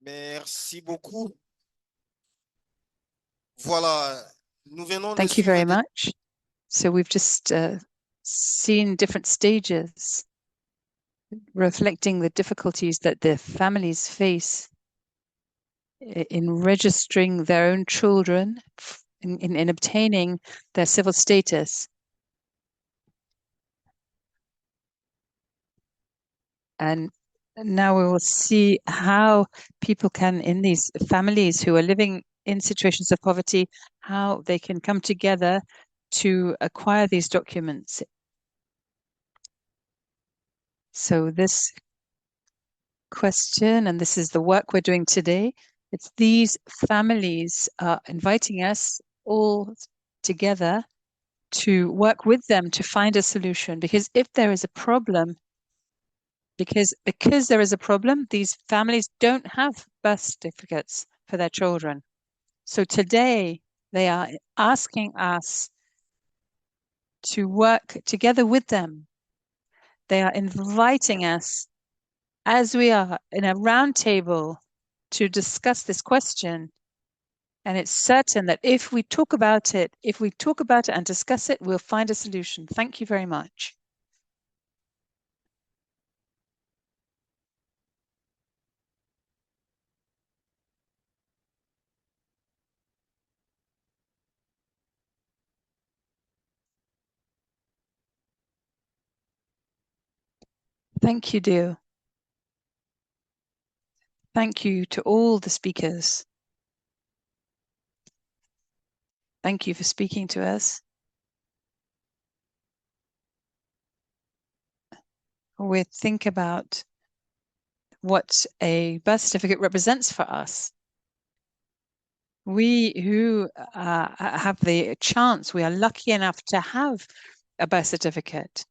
Merci beaucoup. Voilà, nous venons de Thank you very suivre much. So we've just seen different stages reflecting the difficulties that the families face in registering their own children, in obtaining their civil status. And now we will see how people can, in these families who are living in situations of poverty, how they can come together to acquire these documents. So this question, and this is the work we're doing today, it's these families are inviting us all together to work with them to find a solution. Because if there is a problem, because there is a problem, these families don't have birth certificates for their children. So today they are asking us to work together with them. They are inviting us, as we are in a roundtable, to discuss this question. And it's certain that if we talk about it and discuss it, we'll find a solution. Thank you very much. Thank you, dear. Thank you to all the speakers. Thank you for speaking to us. We think about what a birth certificate represents for us. We who have the chance, we are lucky enough to have a birth certificate.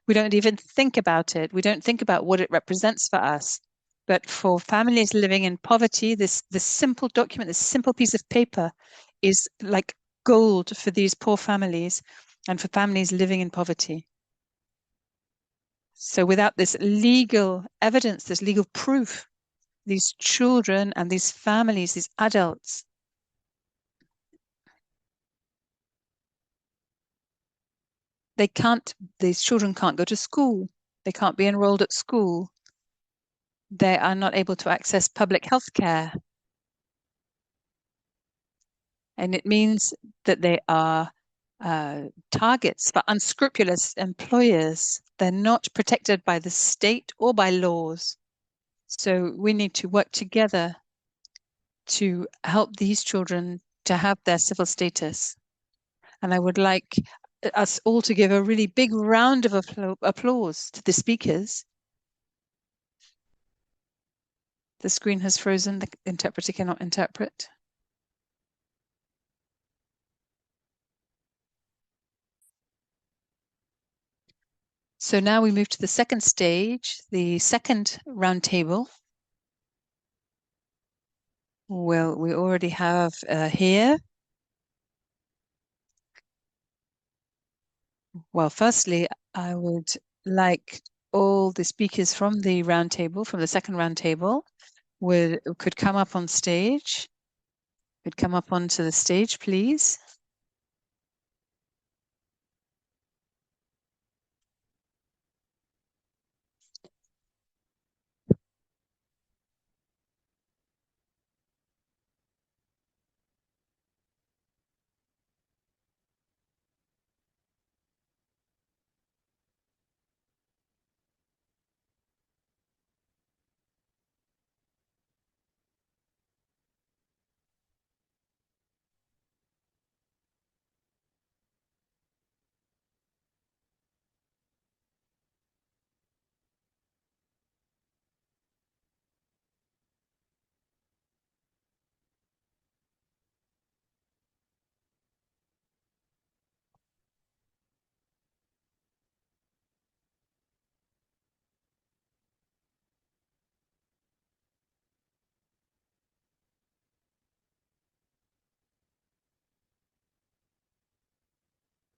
We don't even think about it. We don't think about what it represents for us. But for families living in poverty, this simple document, this simple piece of paper is like gold for these poor families and for families living in poverty. So without this legal evidence, this legal proof, these children and these families, these adults, these children can't go to school. They can't be enrolled at school. They are not able to access public health care. And it means that they are targets for unscrupulous employers. They're not protected by the state or by laws. So we need to work together to help these children to have their civil status. And I would like us all to give a really big round of applause to the speakers. The screen has frozen. The interpreter cannot interpret. So now we move to the second stage, the second roundtable. Well, we already have here. Well, firstly, I would like all the speakers from the roundtable, from the second roundtable, could come up on stage. Could come up onto the stage, please.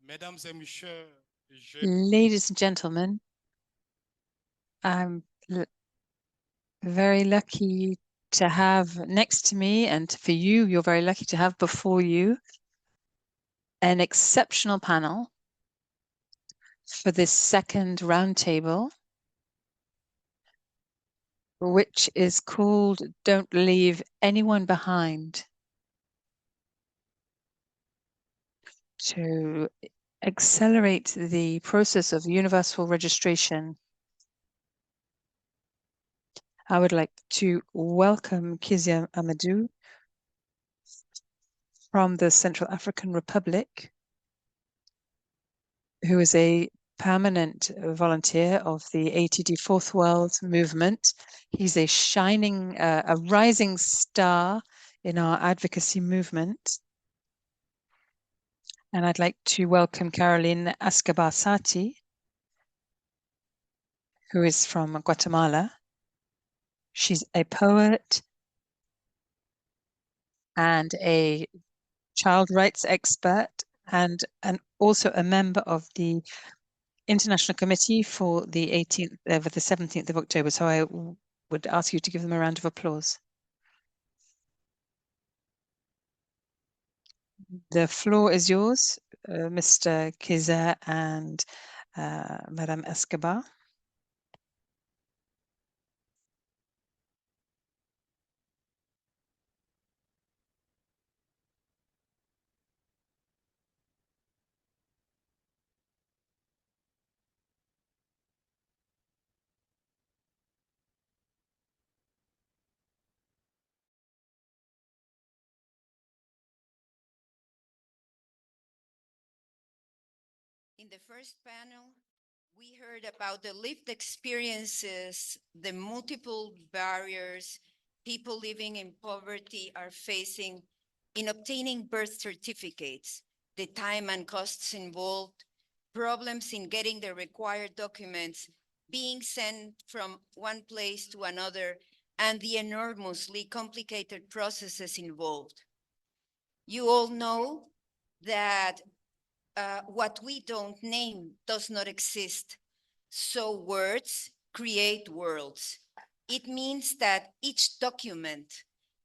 Mesdames et messieurs, Ladies and gentlemen, I'm very lucky to have next to me, and for you, you're very lucky to have before you an exceptional panel for this second roundtable, which is called Don't Leave Anyone Behind, to accelerate the process of universal registration. I would like to welcome Kizia Amadou from the Central African Republic, who is a permanent volunteer of the ATD Fourth World movement. He's a shining, a rising star in our advocacy movement. And I'd like to welcome Caroline Ascabar-Sati, who is from Guatemala. She's a poet and a child rights expert, and also a member of the International Committee for the 17th of October. So I would ask you to give them a round of applause. The floor is yours, Mr. Kiza and Madame Escobar. In the first panel, we heard about the lived experiences, the multiple barriers people living in poverty are facing in obtaining birth certificates, the time and costs involved, problems in getting the required documents, being sent from one place to another, and the enormously complicated processes involved. You all know that what we don't name does not exist. So words create worlds. It means that each document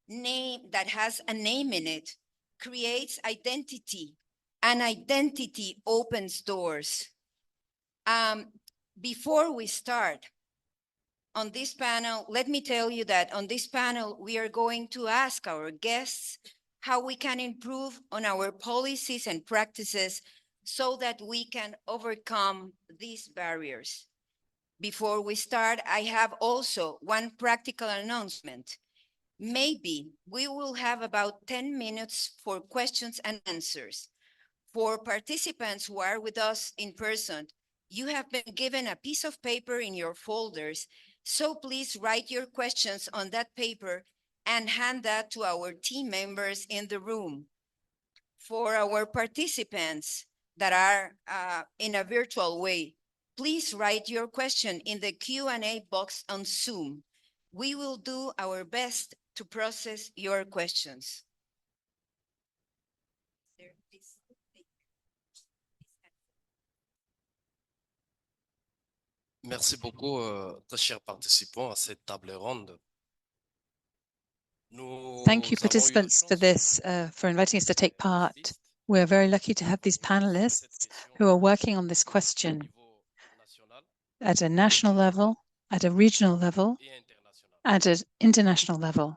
that has a name in it creates identity, and identity opens doors. Before we start on this panel, let me tell you that on this panel, we are going to ask our guests how we can improve on our policies and practices so that we can overcome these barriers. Before we start, I have also one practical announcement. Maybe we will have about 10 minutes for questions and answers. For participants who are with us in person, you have been given a piece of paper in your folders, so please write your questions on that paper and hand that to our team members in the room. For our participants that are in a virtual way, please write your question in the Q&A box on Zoom. We will do our best to process your questions. Merci beaucoup, très chers participants, à cette table ronde. Thank you, participants, for this, for inviting us to take part. We're very lucky to have these panelists who are working on this question at a national level, at a regional level, at an international level.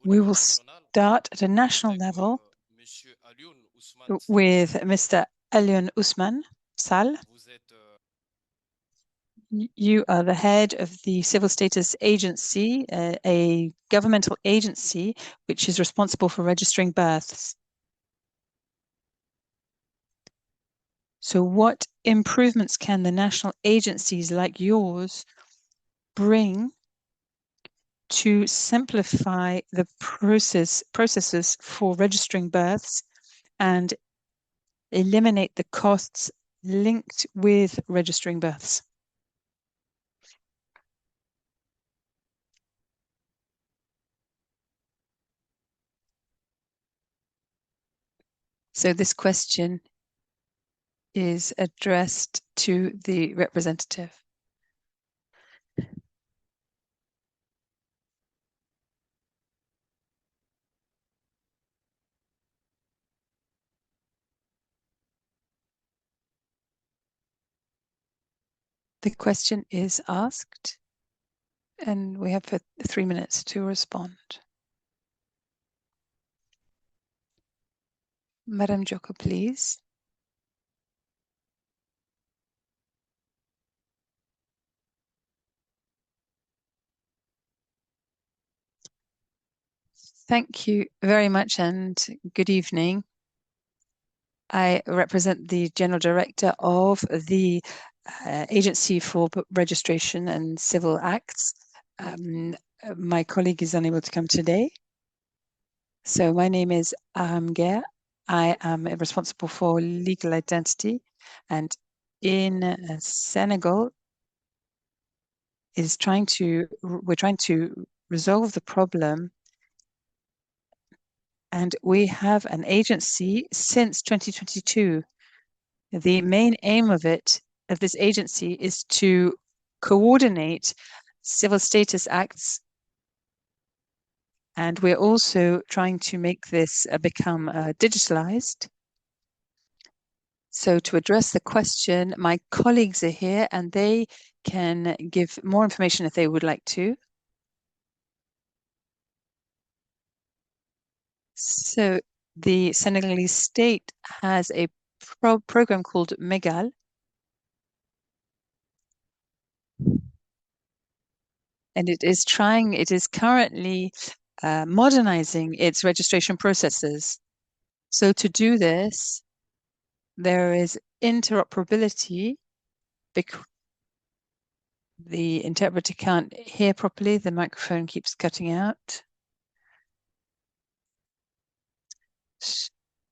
We will start at a national level with Mr. Alioune Ousmane Sall. You are the head of the Civil Status Agency, a governmental agency which is responsible for registering births. So what improvements can the national agencies like yours bring to simplify the processes for registering births and eliminate the costs linked with registering births? So this question is addressed to the representative. The question is asked, and we have 3 minutes to respond. Madam Joko, please. Thank you very much and good evening. I represent the General Director of the Agency for Registration and Civil Acts. My colleague is unable to come today. So my name is Aramger. I am responsible for legal identity, and in Senegal we're trying to resolve the problem, and we have an agency since 2022. The main aim of this agency is to coordinate civil status acts, and we're also trying to make this become digitalized. So to address the question, my colleagues are here and they can give more information if they would like to. So the Senegalese state has a program called Megal. And it is currently modernizing its registration processes. So to do this, there is interoperability. The interpreter can't hear properly. The microphone keeps cutting out.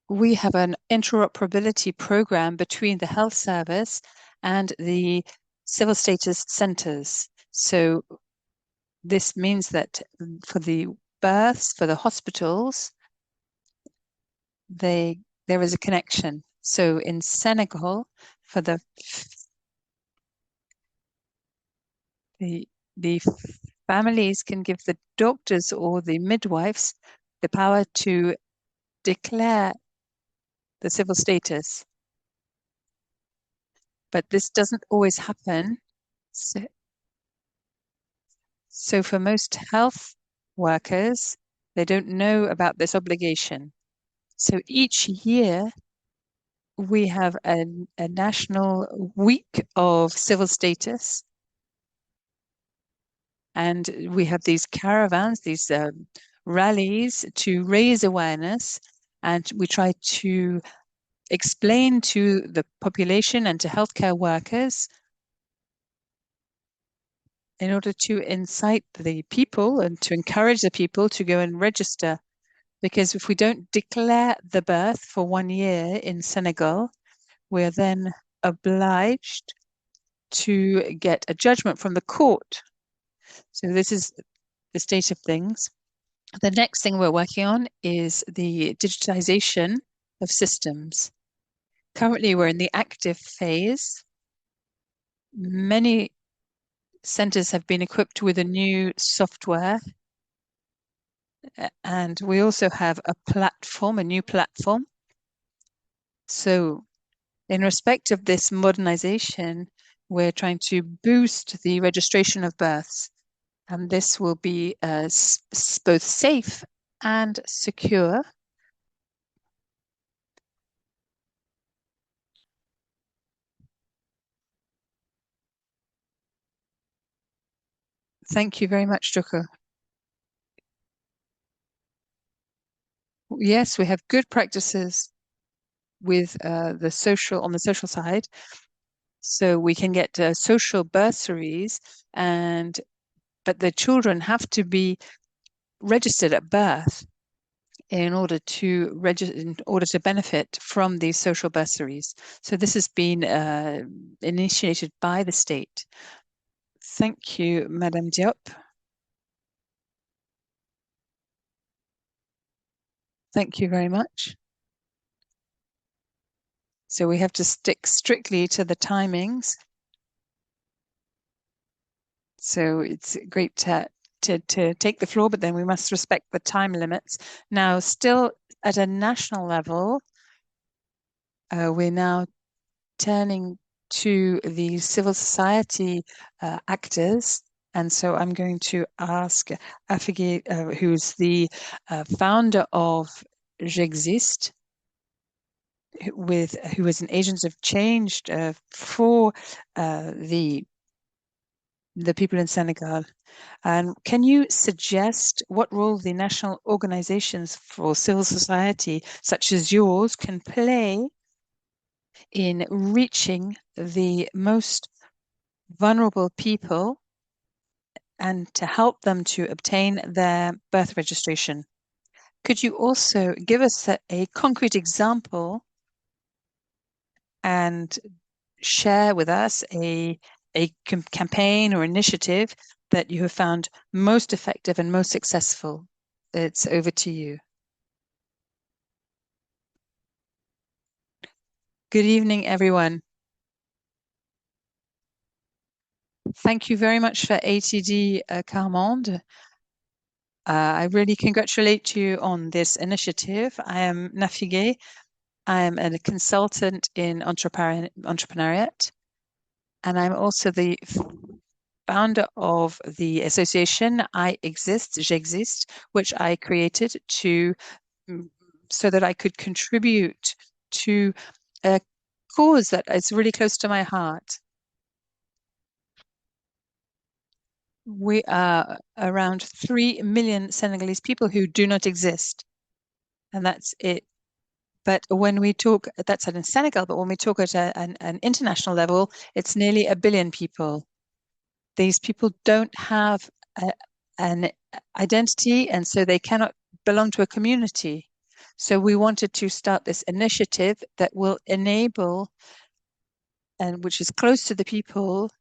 We have an interoperability program between the health service and the civil status centers. So this means that for the births, for the hospitals, there is a connection. So in Senegal, for the families can give the doctors or the midwives the power to declare the civil status. But this doesn't always happen. So for most health workers, they don't know about this obligation. So each year, we have a national week of civil status. And we have these caravans, these rallies to raise awareness. And we try to explain to the population and to healthcare workers in order to incite the people and to encourage the people to go and register. Because if we don't declare the birth for 1 year in Senegal, we're then obliged to get a judgment from the court. So this is the state of things. The next thing we're working on is the digitization of systems. Currently, we're in the active phase. Many centers have been equipped with a new software. And we also have a platform, a new platform. So in respect of this modernization, we're trying to boost the registration of births. And this will be both safe and secure. Thank you very much, Joko. Yes, we have good practices with on the social side. So we can get social bursaries, but the children have to be registered at birth in order to benefit from these social bursaries. So this has been initiated by the state. Thank you, Madame Diop. Thank you very much. So we have to stick strictly to the timings. So it's great to take the floor, but then we must respect the time limits. Now, still at a national level, we're now turning to the civil society actors. And so I'm going to ask Afige, who's the founder of J'existe, who is an agent of change for the people in Senegal. And can you suggest what role the national organizations for civil society, such as yours, can play in reaching the most vulnerable people and to help them to obtain their birth registration? Could you also give us a concrete example and share with us a campaign or initiative that you have found most effective and most successful? It's over to you. Good evening, everyone. Thank you very much for ATD Carmonde. I really congratulate you on this initiative. I am Nafige. I am a consultant in entrepreneuriat, and I'm also the founder of the association J'existe, which I created so that I could contribute to a cause that is really close to my heart. We are around 3 million Senegalese people who do not exist, and that's it. But when we talk, that's in Senegal, but when we talk at an international level, it's nearly 1 billion people. These people don't have an identity, and so they cannot belong to a community. So we wanted to start this initiative that will enable, and which is close to the people,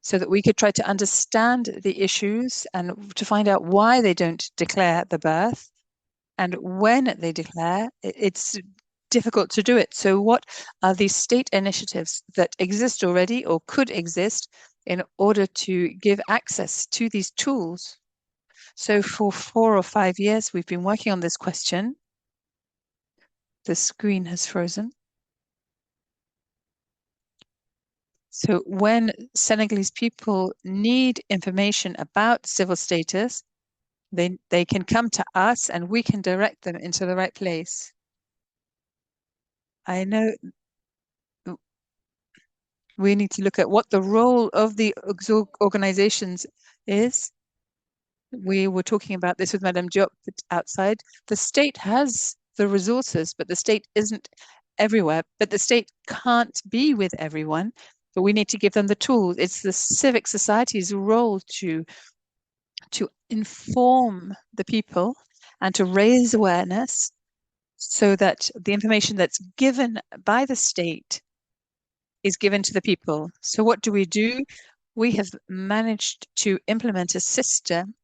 so that we could try to understand the issues and to find out why they don't declare the birth. And when they declare, it's difficult to do it. So what are these state initiatives that exist already or could exist in order to give access to these tools? So for 4 or 5 years, we've been working on this question. The screen has frozen. So when Senegalese people need information about civil status, they can come to us and we can direct them into the right place. I know we need to look at what the role of the organizations is. We were talking about this with Madame Diop outside. The state has the resources, but the state isn't everywhere. But the state can't be with everyone, but we need to give them the tools. It's the civic society's role to inform the people and to raise awareness so that the information that's given by the state is given to the people. So what do? We have managed to implement a system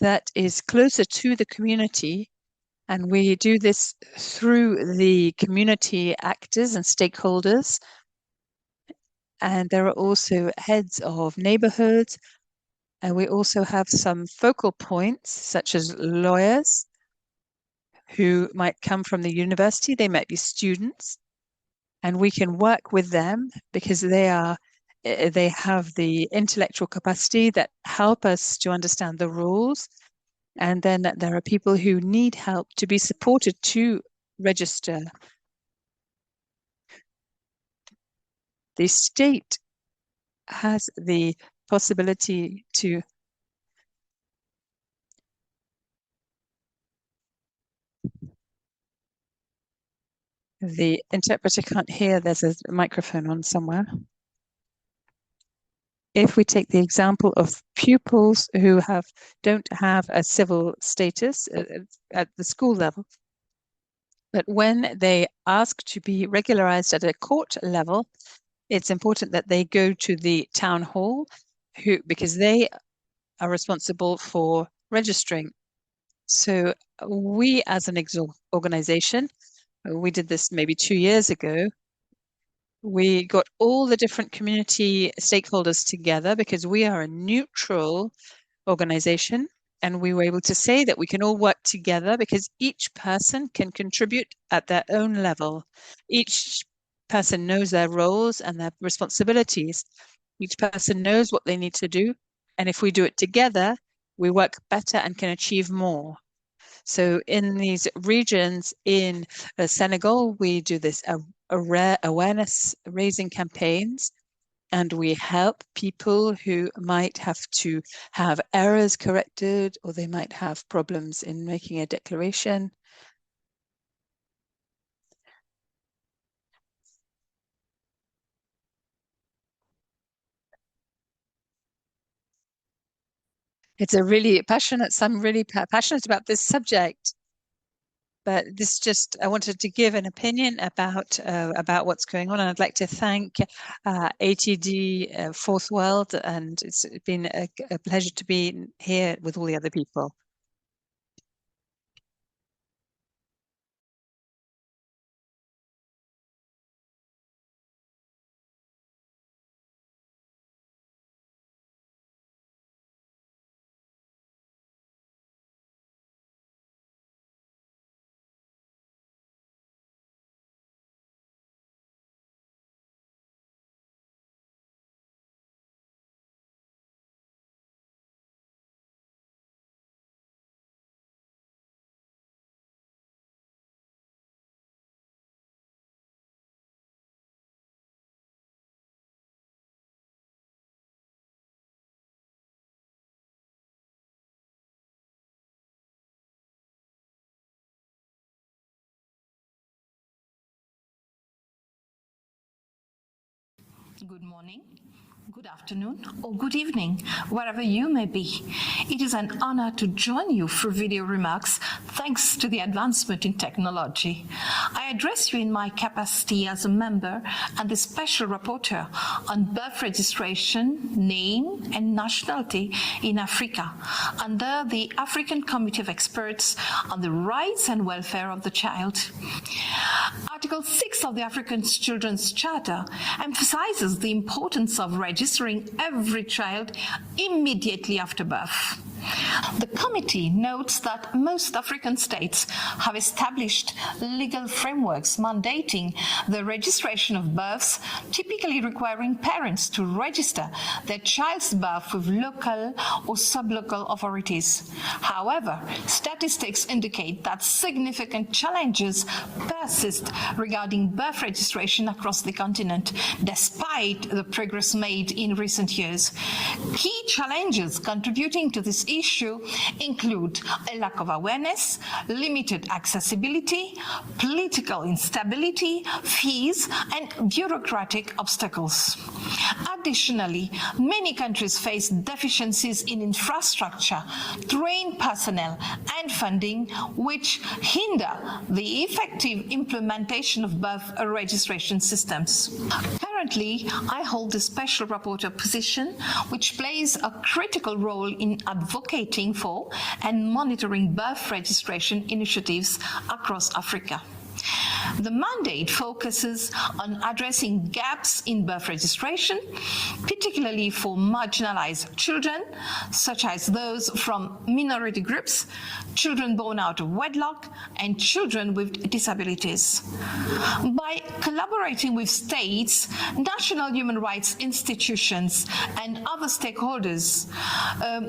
that is closer to the community, and we do this through the community actors and stakeholders. And there are also heads of neighborhoods, and we also have some focal points, such as lawyers who might come from the university. They might be students, and we can work with them because they have the intellectual capacity that help us to understand the rules. And then there are people who need help to be supported to register. The state has the possibility to the interpreter can't hear. There's a microphone on somewhere. If we take the example of pupils who don't have a civil status at the school level, but when they ask to be regularized at a court level, it's important that they go to the town hall because they are responsible for registering. So we as an organization We did this maybe 2 years ago. We got all the different community stakeholders together because we are a neutral organization, and we were able to say that we can all work together because each person can contribute at their own level. Each person knows their roles and their responsibilities. Each person knows what they need to do. And if we do it together, we work better and can achieve more. So in these regions in Senegal, we do this awareness raising campaigns, and we help people who might have to have errors corrected, or they might have problems in making a declaration. It's a really passionate, I'm really passionate about this subject. But this just, I wanted to give an opinion about what's going on. And I'd like to thank ATD Fourth World, and it's been a pleasure to be here with all the other people. Good morning, good afternoon, or good evening, wherever you may be. It is an honor to join you for video remarks thanks to the advancement in technology. I address you in my capacity as a member and the special rapporteur on birth registration, name, and nationality in Africa under the African Committee of Experts on the Rights and Welfare of the Child. Article 6 of the African Children's Charter emphasizes the importance of registering every child immediately after birth. The committee notes that most African states have established legal frameworks mandating the registration of births, typically requiring parents to register their child's birth with local or sublocal authorities. However, statistics indicate that significant challenges persist regarding birth registration across the continent, despite the progress made in recent years. Key challenges contributing to this issue include a lack of awareness, limited accessibility, political instability, fees, and bureaucratic obstacles. Additionally, many countries face deficiencies in infrastructure, trained personnel, and funding, which hinder the effective implementation of birth registration systems. Currently, I hold the special rapporteur position, which plays a critical role in advocating for and monitoring birth registration initiatives across Africa. The mandate focuses on addressing gaps in birth registration, particularly for marginalized children, such as those from minority groups, children born out of wedlock, and children with disabilities. By collaborating with states, national human rights institutions, and other stakeholders,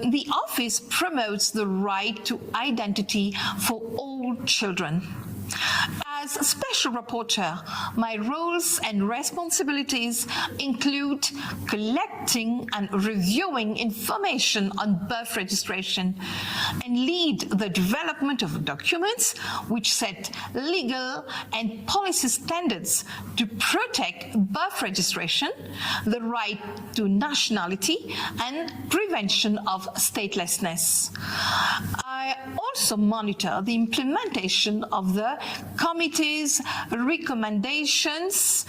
the office promotes the right to identity for all children. As a special rapporteur, my roles and responsibilities include collecting and reviewing information on birth registration and lead the development of documents which set legal and policy standards to protect birth registration, the right to nationality, and prevention of statelessness. I also monitor the implementation of the committee's recommendations,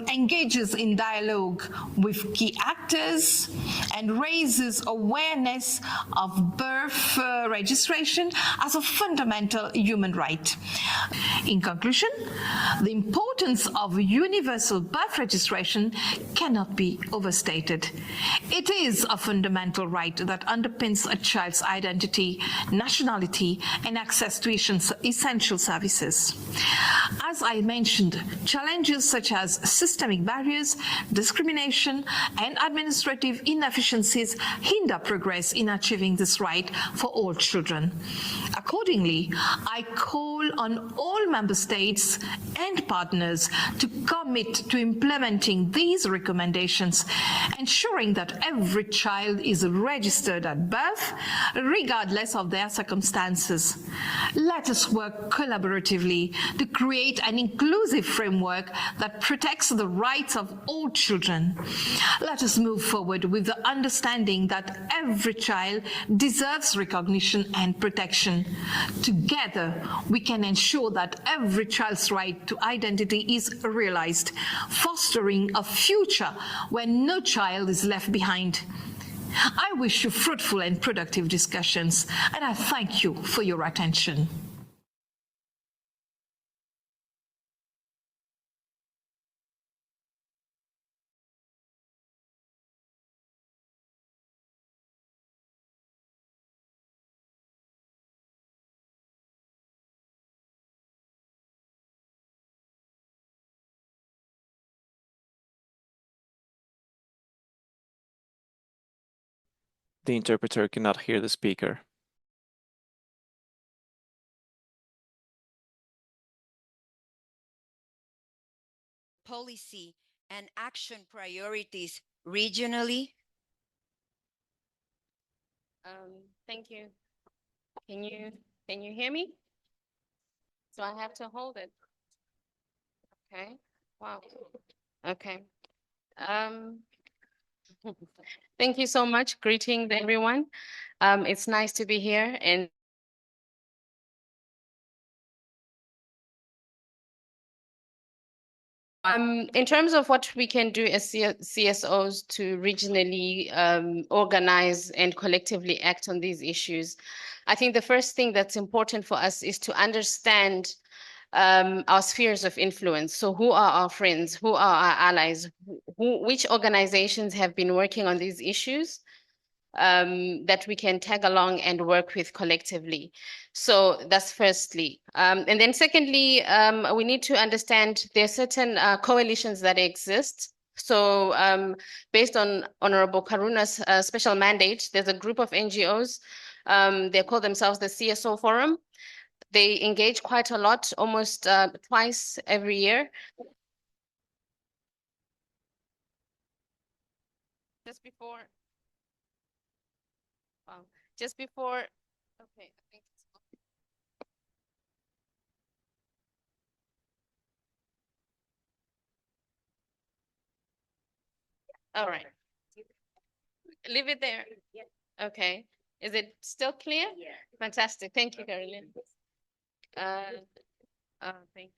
engages in dialogue with key actors, and raises awareness of birth registration as a fundamental human right. In conclusion, the importance of universal birth registration cannot be overstated. It is a fundamental right that underpins a child's identity, nationality, and access to essential services. As I mentioned, challenges such as systemic barriers, discrimination, and administrative inefficiencies hinder progress in achieving this right for all children. Accordingly, I call on all member states and partners to commit to implementing these recommendations, ensuring that every child is registered at birth, regardless of their circumstances. Let us work collaboratively to create an inclusive framework that protects the rights of all children. Let us move forward with the understanding that every child deserves recognition and protection. Together, we can ensure that every child's right to identity is realized, fostering a future where no child is left behind. I wish you fruitful and productive discussions, and I thank you for your attention. The interpreter cannot hear the speaker. Policy and action priorities regionally. Thank you. Can you hear me? So I have to hold it. Okay. Wow. Okay. Thank you so much. Greetings, everyone. It's nice to be here. And in terms of what we can do as CSOs to regionally organize and collectively act on these issues, I think the first thing that's important for us is to understand our spheres of influence. So who are our friends? Who are our allies? Which organizations have been working on these issues that we can tag along and work with collectively? So that's firstly. And then secondly, we need to understand there are certain coalitions that exist. So based on Honorable Karuna's special mandate, there's a group of NGOs. They call themselves the CSO Forum. They engage quite a lot, almost twice every year. Just before, okay, I think it's all right. Leave it there. Okay. Is it still clear? Yeah. Fantastic. Thank you, Caroline. Thank you.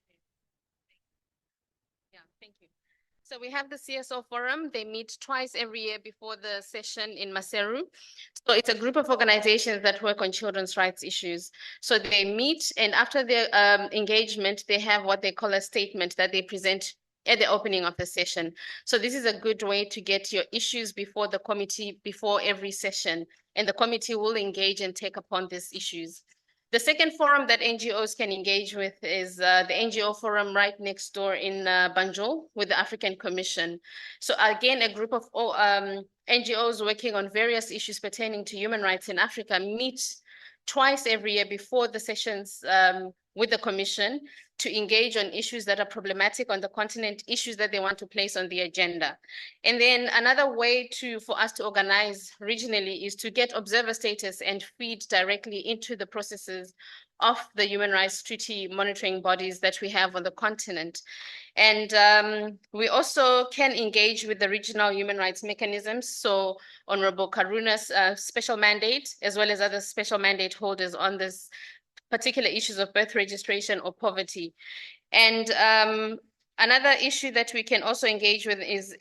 Yeah, thank you. So we have the CSO Forum. They meet twice every year before the session in Maseru. So it's a group of organizations that work on children's rights issues. So they meet, and after their engagement, they have what they call a statement that they present at the opening of the session. So this is a good way to get your issues before the committee, before every session, and the committee will engage and take upon these issues. The second forum that NGOs can engage with is the NGO forum right next door in Banjul with the African Commission. So again, a group of NGOs working on various issues pertaining to human rights in Africa meet twice every year before the sessions with the Commission to engage on issues that are problematic on the continent, issues that they want to place on the agenda. And then another way for us to organize regionally is to get observer status and feed directly into the processes of the human rights treaty monitoring bodies that we have on the continent. And we also can engage with the regional human rights mechanisms. So Honorable Karuna's special mandate, as well as other special mandate holders on this particular issues of birth registration or poverty. And another issue that we can also engage with is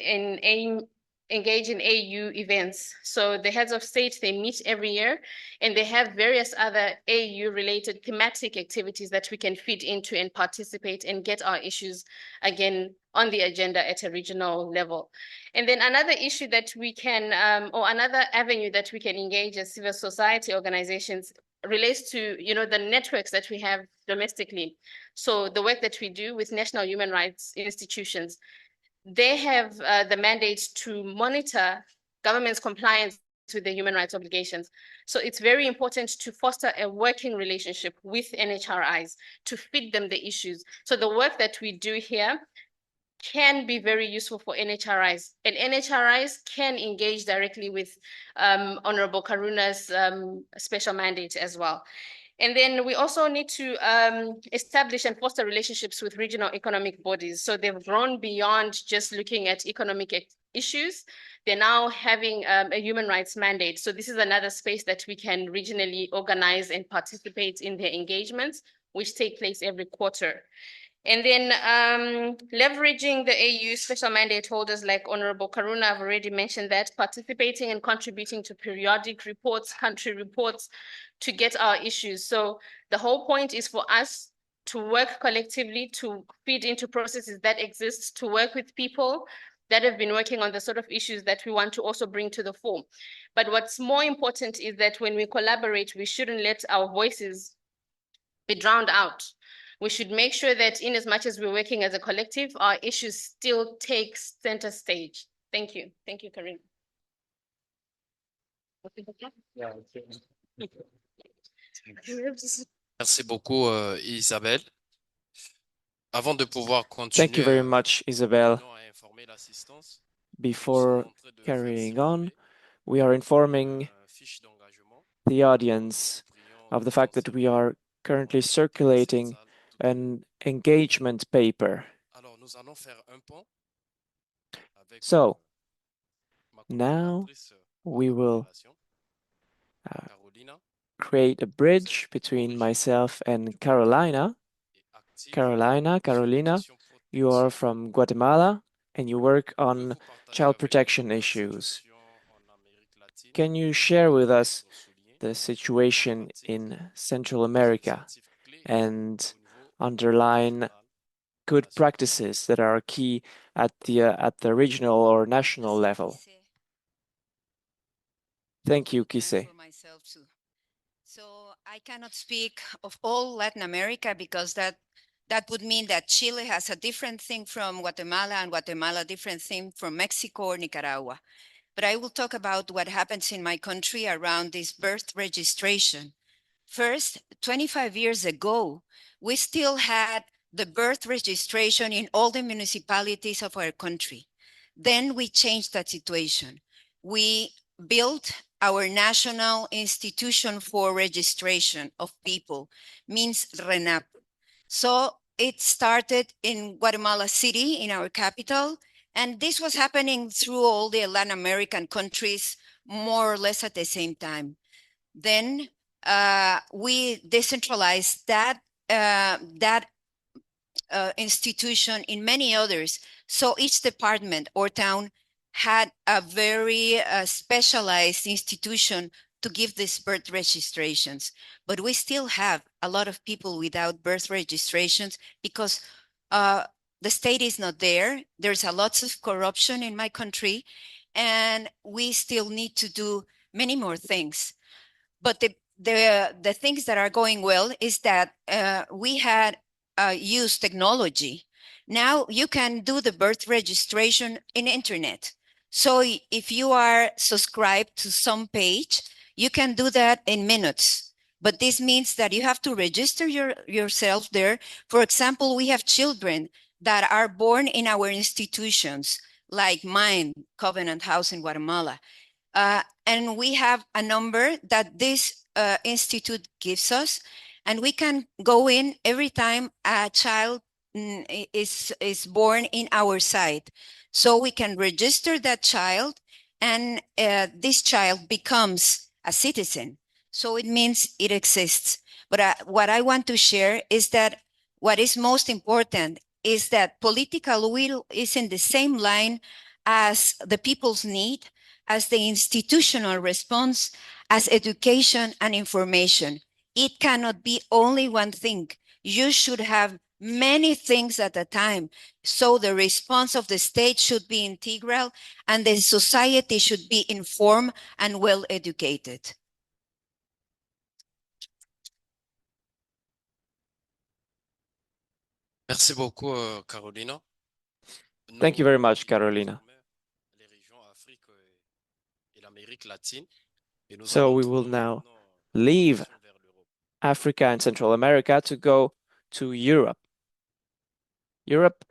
engage in AU events. So the heads of state, they meet every year and they have various other AU related thematic activities that we can feed into and participate and get our issues again on the agenda at a regional level. And then another issue that we can, or another avenue that we can engage as civil society organizations relates to, the networks that we have domestically. So the work that we do with national human rights institutions, they have the mandate to monitor government's compliance with the human rights obligations. So it's very important to foster a working relationship with NHRIs to feed them the issues. So the work that we do here can be very useful for NHRIs, and NHRIs can engage directly with Honorable Karuna's special mandate as well. And then we also need to establish and foster relationships with regional economic bodies. So they've grown beyond just looking at economic issues. They're now having a human rights mandate. So this is another space that we can regionally organize and participate in their engagements, which take place every quarter. And then leveraging the AU special mandate holders like Honorable Karuna, I've already mentioned that, participating and contributing to periodic reports, country reports, to get our issues. So the whole point is for us to work collectively, to feed into processes that exist, to work with people that have been working on the sort of issues that we want to also bring to the fore. But what's more important is that when we collaborate, we shouldn't let our voices be drowned out. We should make sure that in as much as we're working as a collective, our issues still take center stage. Thank you. Thank you, Karim. Merci beaucoup, Isabelle. Avant de pouvoir Thank you very continuer, much, Isabel. à informer l'assistance, Before carrying on, we are informing fiche d'engagement the audience of the fact that we are currently circulating an engagement paper. Alors, nous allons faire un pont avec So, ma now collaboratrice we will Carolina create a bridge between myself and Carolina. et active Carolina, you are from Guatemala and you work on child protection issues. Can you share with us the situation in Central America and underline good practices that are key at the regional or national level? Thank you, Kise. So I cannot speak of all Latin America because that would mean that Chile has a different thing from Guatemala and Guatemala a different thing from Mexico or Nicaragua. But I will talk about what happens in my country around this birth registration. First, 25 years ago, we still had the birth registration in all the municipalities of our country. Then we changed that situation. We built our national institution for registration of people, means RENAP. So it started in Guatemala City, in our capital, and this was happening through all the Latin American countries, more or less at the same time. Then we decentralized that institution in many others. So each department or town had a very specialized institution to give these birth registrations. But we still have a lot of people without birth registrations because the state is not there. There's a lot of corruption in my country, and we still need to do many more things. But the things that are going well is that we had used technology. Now you can do the birth registration in internet. So if you are subscribed to some page, you can do that in minutes. But this means that you have to register yourself there. For example, we have children that are born in our institutions, like mine, Covenant House in Guatemala. And we have a number that this institute gives us, and we can go in every time a child is born in our site. So we can register that child, and this child becomes a citizen. So it means it exists. But what I want to share is that what is most important is that political will is in the same line as the people's need, as the institutional response, as education and information. It cannot be only one thing. You should have many things at a time. So the response of the state should be integral, and the society should be informed and well educated. Merci beaucoup, Carolina. Thank you very much, Carolina. Les régions Afrique et l'Amérique latine. Et nous So allons we will tourner now maintenant leave vers l'Europe. Africa and Central America to go to Europe. Europe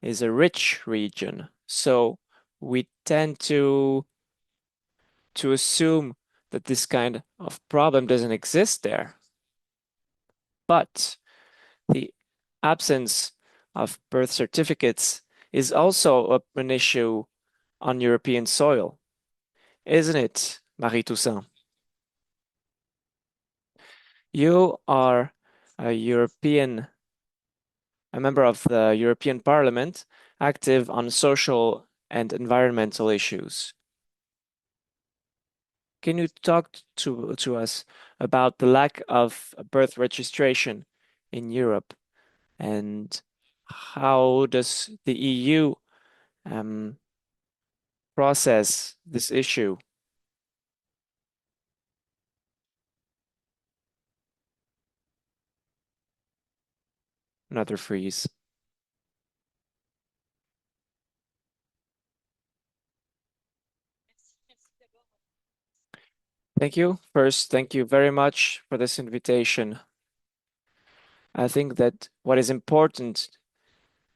is a rich region, so we tend to assume that this kind of problem doesn't exist there. But the absence of birth certificates is also an issue on European soil, isn't it, Marie Toussaint? You are a member of the European Parliament, active on social and environmental issues. Can you talk to us about the lack of birth registration in Europe, and how does the EU process this issue? Another freeze. Thank you. First, thank you very much for this invitation. I think that what is important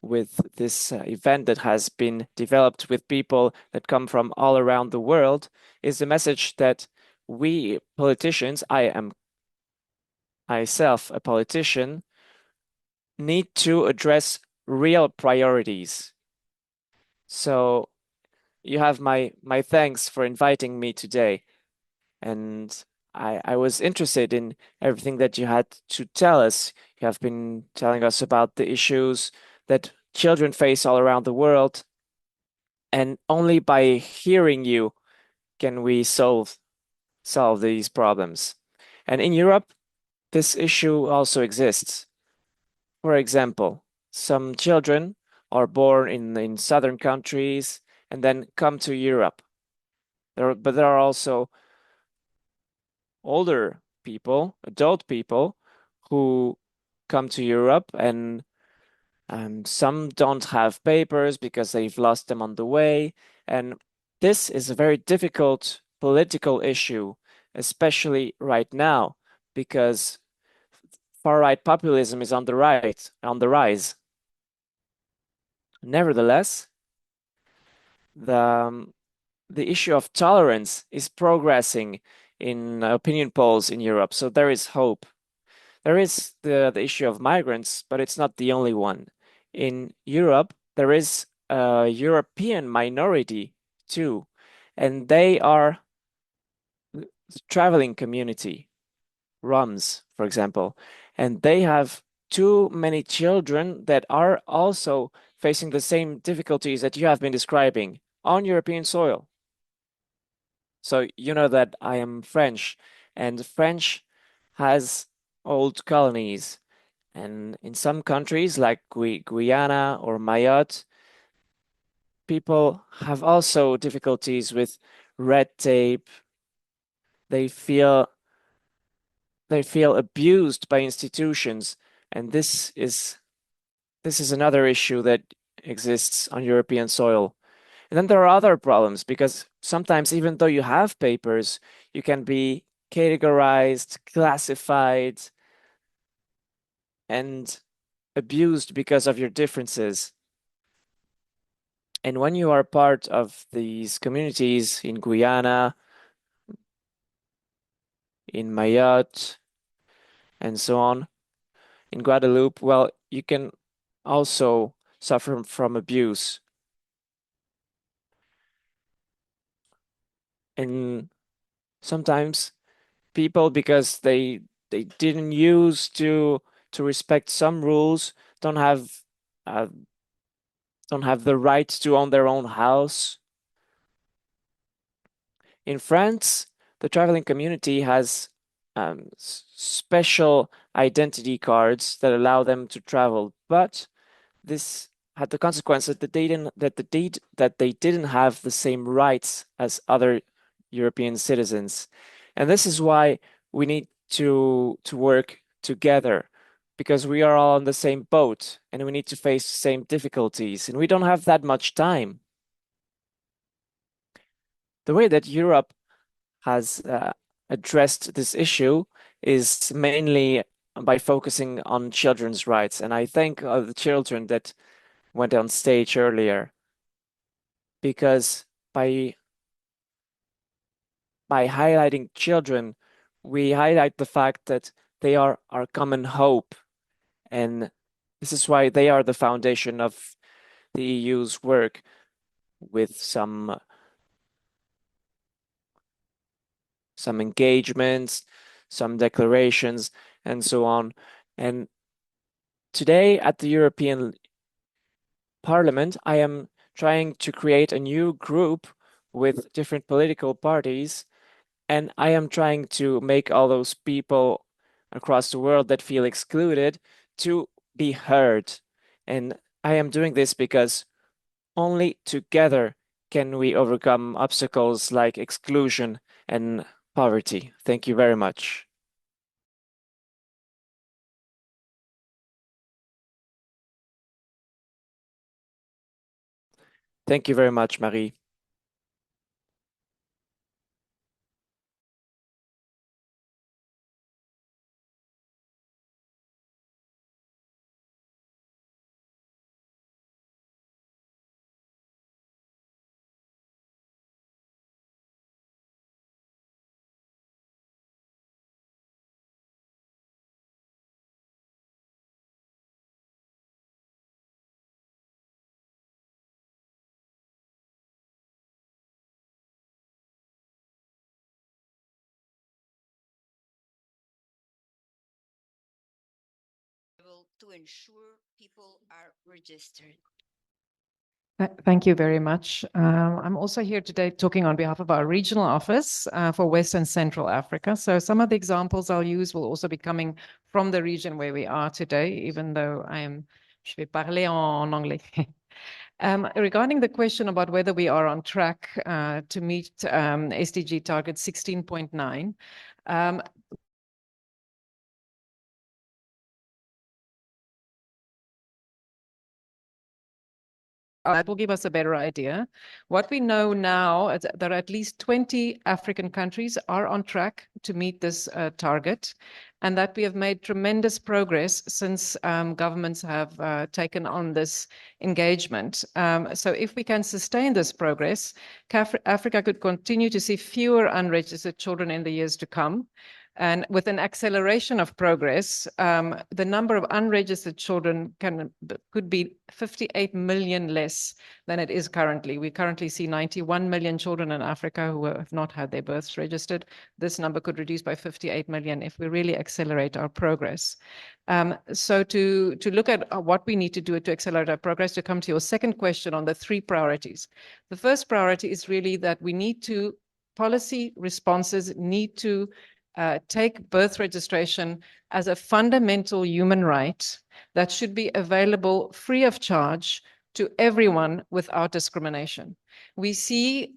with this event that has been developed with people that come from all around the world is the message that we politicians, I am myself a politician, need to address real priorities. So you have my thanks for inviting me today. And I was interested in everything that you had to tell us. You have been telling us about the issues that children face all around the world. And only by hearing you can we solve these problems. And in Europe, this issue also exists. For example, some children are born in southern countries and then come to Europe. But there are also older people, adult people, who come to Europe, and some don't have papers because they've lost them on the way. And this is a very difficult political issue, especially right now, because far-right populism is on the rise. Nevertheless, the issue of tolerance is progressing in opinion polls in Europe, so there is hope. There is the issue of migrants, but it's not the only one. In Europe, there is a European minority too, and they are the traveling community, Roms, for example, and they have too many children that are also facing the same difficulties that you have been describing on European soil. So you know that I am French, and French has old colonies. And in some countries like Guyana or Mayotte, people have also difficulties with red tape. They feel abused by institutions, and this is another issue that exists on European soil. And then there are other problems, because sometimes even though you have papers, you can be categorized, classified, and abused because of your differences. And when you are part of these communities in Guyana, in Mayotte, and so on, in Guadeloupe, well, you can also suffer from abuse. And sometimes people, because they didn't use to respect some rules, don't have the right to own their own house. In France, the traveling community has special identity cards that allow them to travel, but this had the consequence that they didn't have the same rights as other European citizens, and this is why we need to work together, because we are all on the same boat and we need to face the same difficulties, and we don't have that much time. The way that Europe has addressed this issue is mainly by focusing on children's rights, and I thank the children that went on stage earlier, because by highlighting children, we highlight the fact that they are our common hope, and this is why they are the foundation of the EU's work, with some engagements, some declarations, and so on. And today at the European Parliament, I am trying to create a new group with different political parties, and I am trying to make all those people across the world that feel excluded to be heard. And I am doing this because only together can we overcome obstacles like exclusion and poverty. Thank you very much. Thank you very much, Marie. To ensure people are registered. Thank you very much. I'm also here today talking on behalf of our regional office for West and Central Africa. So some of the examples I'll use will also be coming from the region where we are today, even though je vais parler en anglais. Regarding the question about whether we are on track to meet SDG target 16.9, that will give us a better idea. What we know now is that at least 20 African countries are on track to meet this target, and that we have made tremendous progress since governments have taken on this engagement. So if we can sustain this progress, Africa could continue to see fewer unregistered children in the years to come. And with an acceleration of progress, the number of unregistered children could be 58 million less than it is currently. We currently see 91 million children in Africa who have not had their births registered. This number could reduce by 58 million if we really accelerate our progress. So to look at what we need to do to accelerate our progress, to come to your second question on the 3 priorities. The first priority is really that we need to, policy responses need to take birth registration as a fundamental human right that should be available free of charge to everyone without discrimination. We see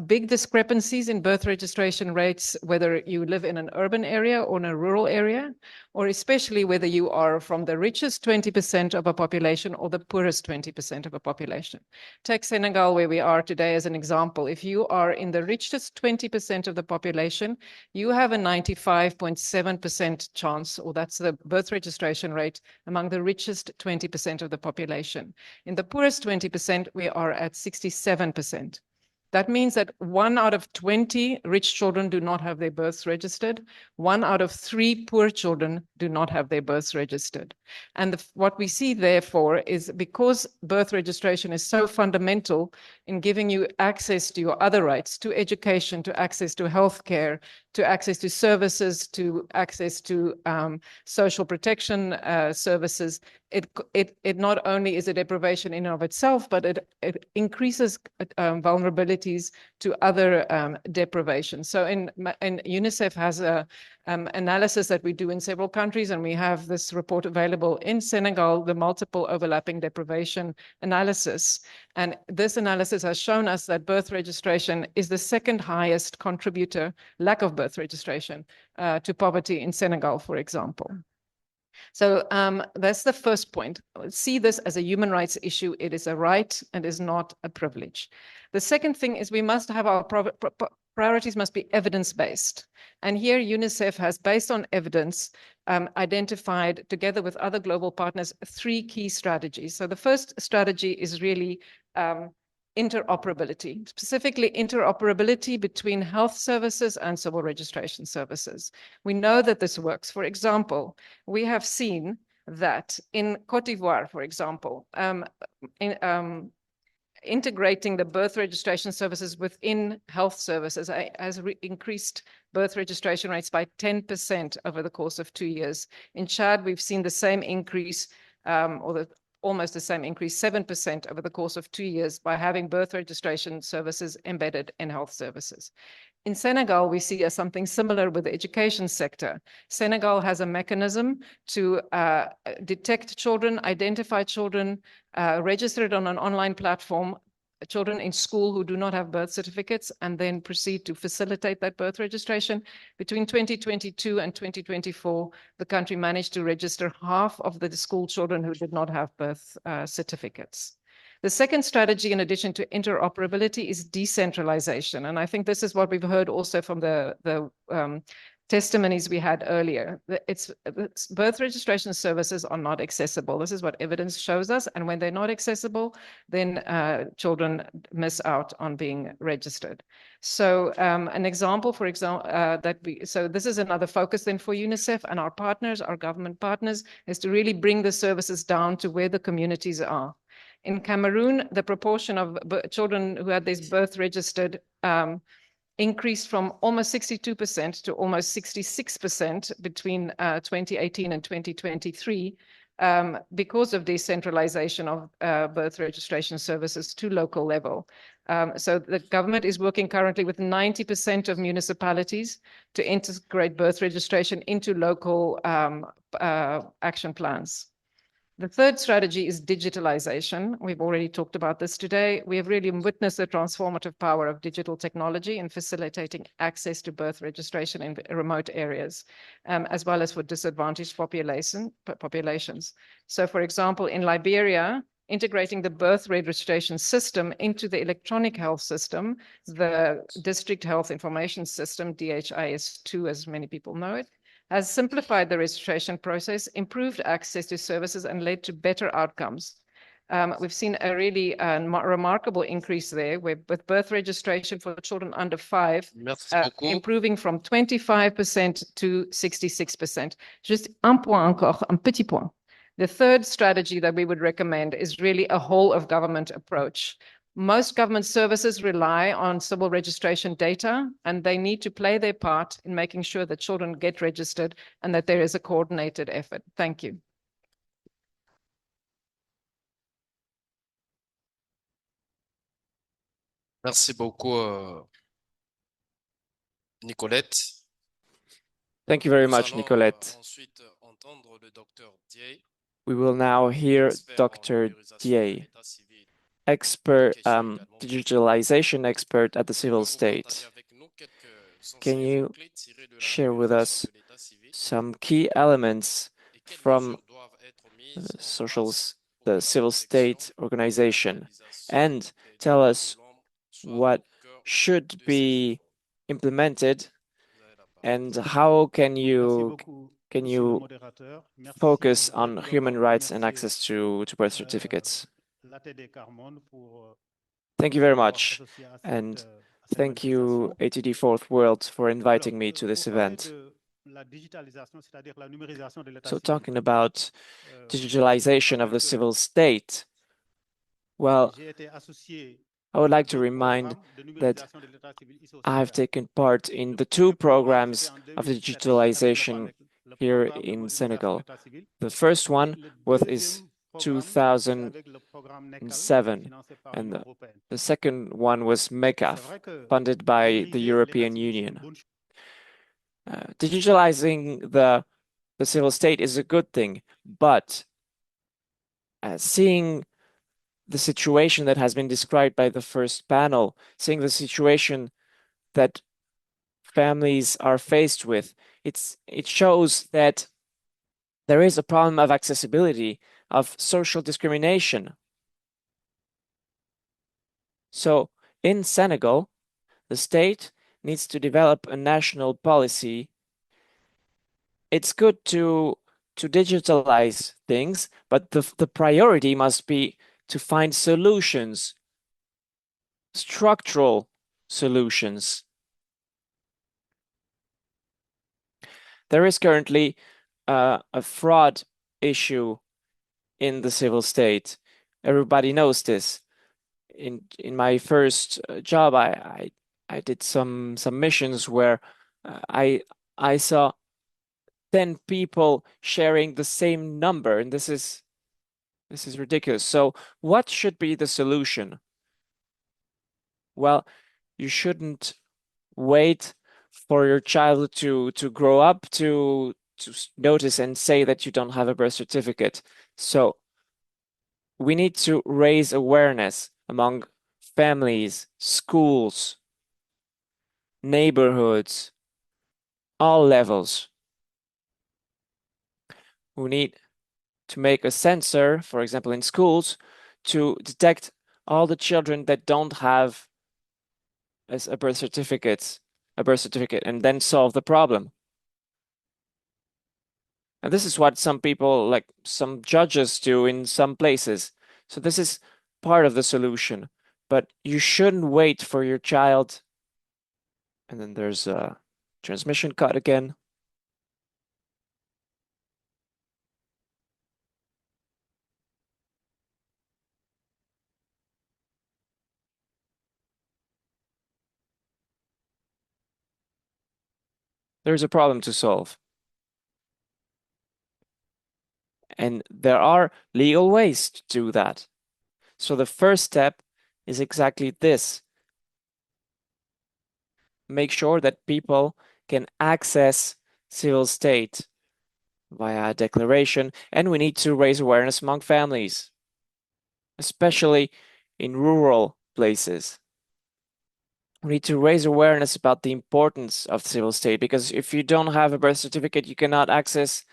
big discrepancies in birth registration rates, whether you live in an urban area or in a rural area, or especially whether you are from the richest 20% of a population or the poorest 20% of a population. Take Senegal, where we are today, as an example. If you are in the richest 20% of the population, you have a 95.7% chance, or that's the birth registration rate among the richest 20% of the population. In the poorest 20%, we are at 67%. That means that 1 out of 20 rich children do not have their births registered. 1 out of 3 poor children do not have their births registered. And what we see, therefore, is because birth registration is so fundamental in giving you access to your other rights, to education, to access to healthcare, to access to services, to access to social protection services, it not only is a deprivation in and of itself, but it increases vulnerabilities to other deprivations. So UNICEF has a analysis that we do in several countries, and we have this report available in Senegal, the multiple overlapping deprivation analysis. And this analysis has shown us that birth registration is the second highest contributor, lack of birth registration, to poverty in Senegal, for example. So that's the first point. See this as a human rights issue. It is a right and is not a privilege. The second thing is we must have our priorities must be evidence-based. And here UNICEF has, based on evidence, identified, together with other global partners, 3 key strategies. So the first strategy is really interoperability, specifically interoperability between health services and civil registration services. We know that this works. For example, we have seen that in Côte d'Ivoire, for example, integrating the birth registration services within health services has increased birth registration rates by 10% over the course of 2 years. In Chad, we've seen the same increase, almost the same increase, 7% over the course of 2 years, by having birth registration services embedded in health services. In Senegal, we see something similar with the education sector. Senegal has a mechanism to detect children, identify children, register it on an online platform, children in school who do not have birth certificates, and then proceed to facilitate that birth registration. Between 2022 and 2024, the country managed to register half of the school children who did not have birth certificates. The second strategy, in addition to interoperability, is decentralization. And I think this is what we've heard also from the testimonies we had earlier. It's birth registration services are not accessible. This is what evidence shows us. And when they're not accessible, then children miss out on being registered. So an example, for example, so this is another focus then for UNICEF and our partners, our government partners, is to really bring the services down to where the communities are. In Cameroon, the proportion of children who had these birth registered increased from almost 62% to almost 66% between 2018 and 2023 because of decentralization of birth registration services to local level. So the government is working currently with 90% of municipalities to integrate birth registration into local action plans. The third strategy is digitalization. We've already talked about this today. We have really witnessed the transformative power of digital technology in facilitating access to birth registration in remote areas, as well as for disadvantaged populations. So, for example, in Liberia, integrating the birth registration system into the electronic health system, the District Health Information System, DHIS2, as many people know it, has simplified the registration process, improved access to services, and led to better outcomes. We've seen a really remarkable increase there with birth registration for children under 5 improving from 25% to 66%. Just un point encore, un petit point. The third strategy that we would recommend is really a whole of government approach. Most government services rely on civil registration data, and they need to play their part in making sure that children get registered and that there is a coordinated effort. Thank you. Merci beaucoup, Nicolette. Thank you very much, Nicolette. We will now hear Dr. Dieye, digitalization expert at the civil state. Can you share with us some key elements from the civil state organization and tell us what should be implemented and how can you focus on human rights and access to birth certificates? Thank you very much, and thank you, ATD Fourth World, for inviting me to this event. So talking about digitalization of the civil state, well, I would like to remind that I've taken part in the two programs of digitalization here in Senegal. The first one is 2007, and the second one was MECAF, funded by the European Union. Digitalizing the civil state is a good thing, but seeing the situation that has been described by the first panel, seeing the situation that families are faced with, it shows that there is a problem of accessibility, of social discrimination. So in Senegal, the state needs to develop a national policy. It's good to digitalize things, but the priority must be to find solutions, structural solutions. There is currently a fraud issue in the civil state. Everybody knows this. In my first job, I did some missions where I saw 10 people sharing the same number, and this is ridiculous. So what should be the solution? Well, you shouldn't wait for your child to grow up to notice and say that you don't have a birth certificate. So we need to raise awareness among families, schools, neighborhoods, all levels. We need to make a sensor, for example, in schools, to detect all the children that don't have a birth certificate, and then solve the problem. And this is what some people, like some judges, do in some places. So this is part of the solution, but you shouldn't wait for your child. And then there's a transmission cut again. There's a problem to solve. And there are legal ways to do that. So the first step is exactly this. Make sure that people can access civil state via a declaration, and we need to raise awareness among families, especially in rural places. We need to raise awareness about the importance of civil state, because if you don't have a birth certificate, you cannot access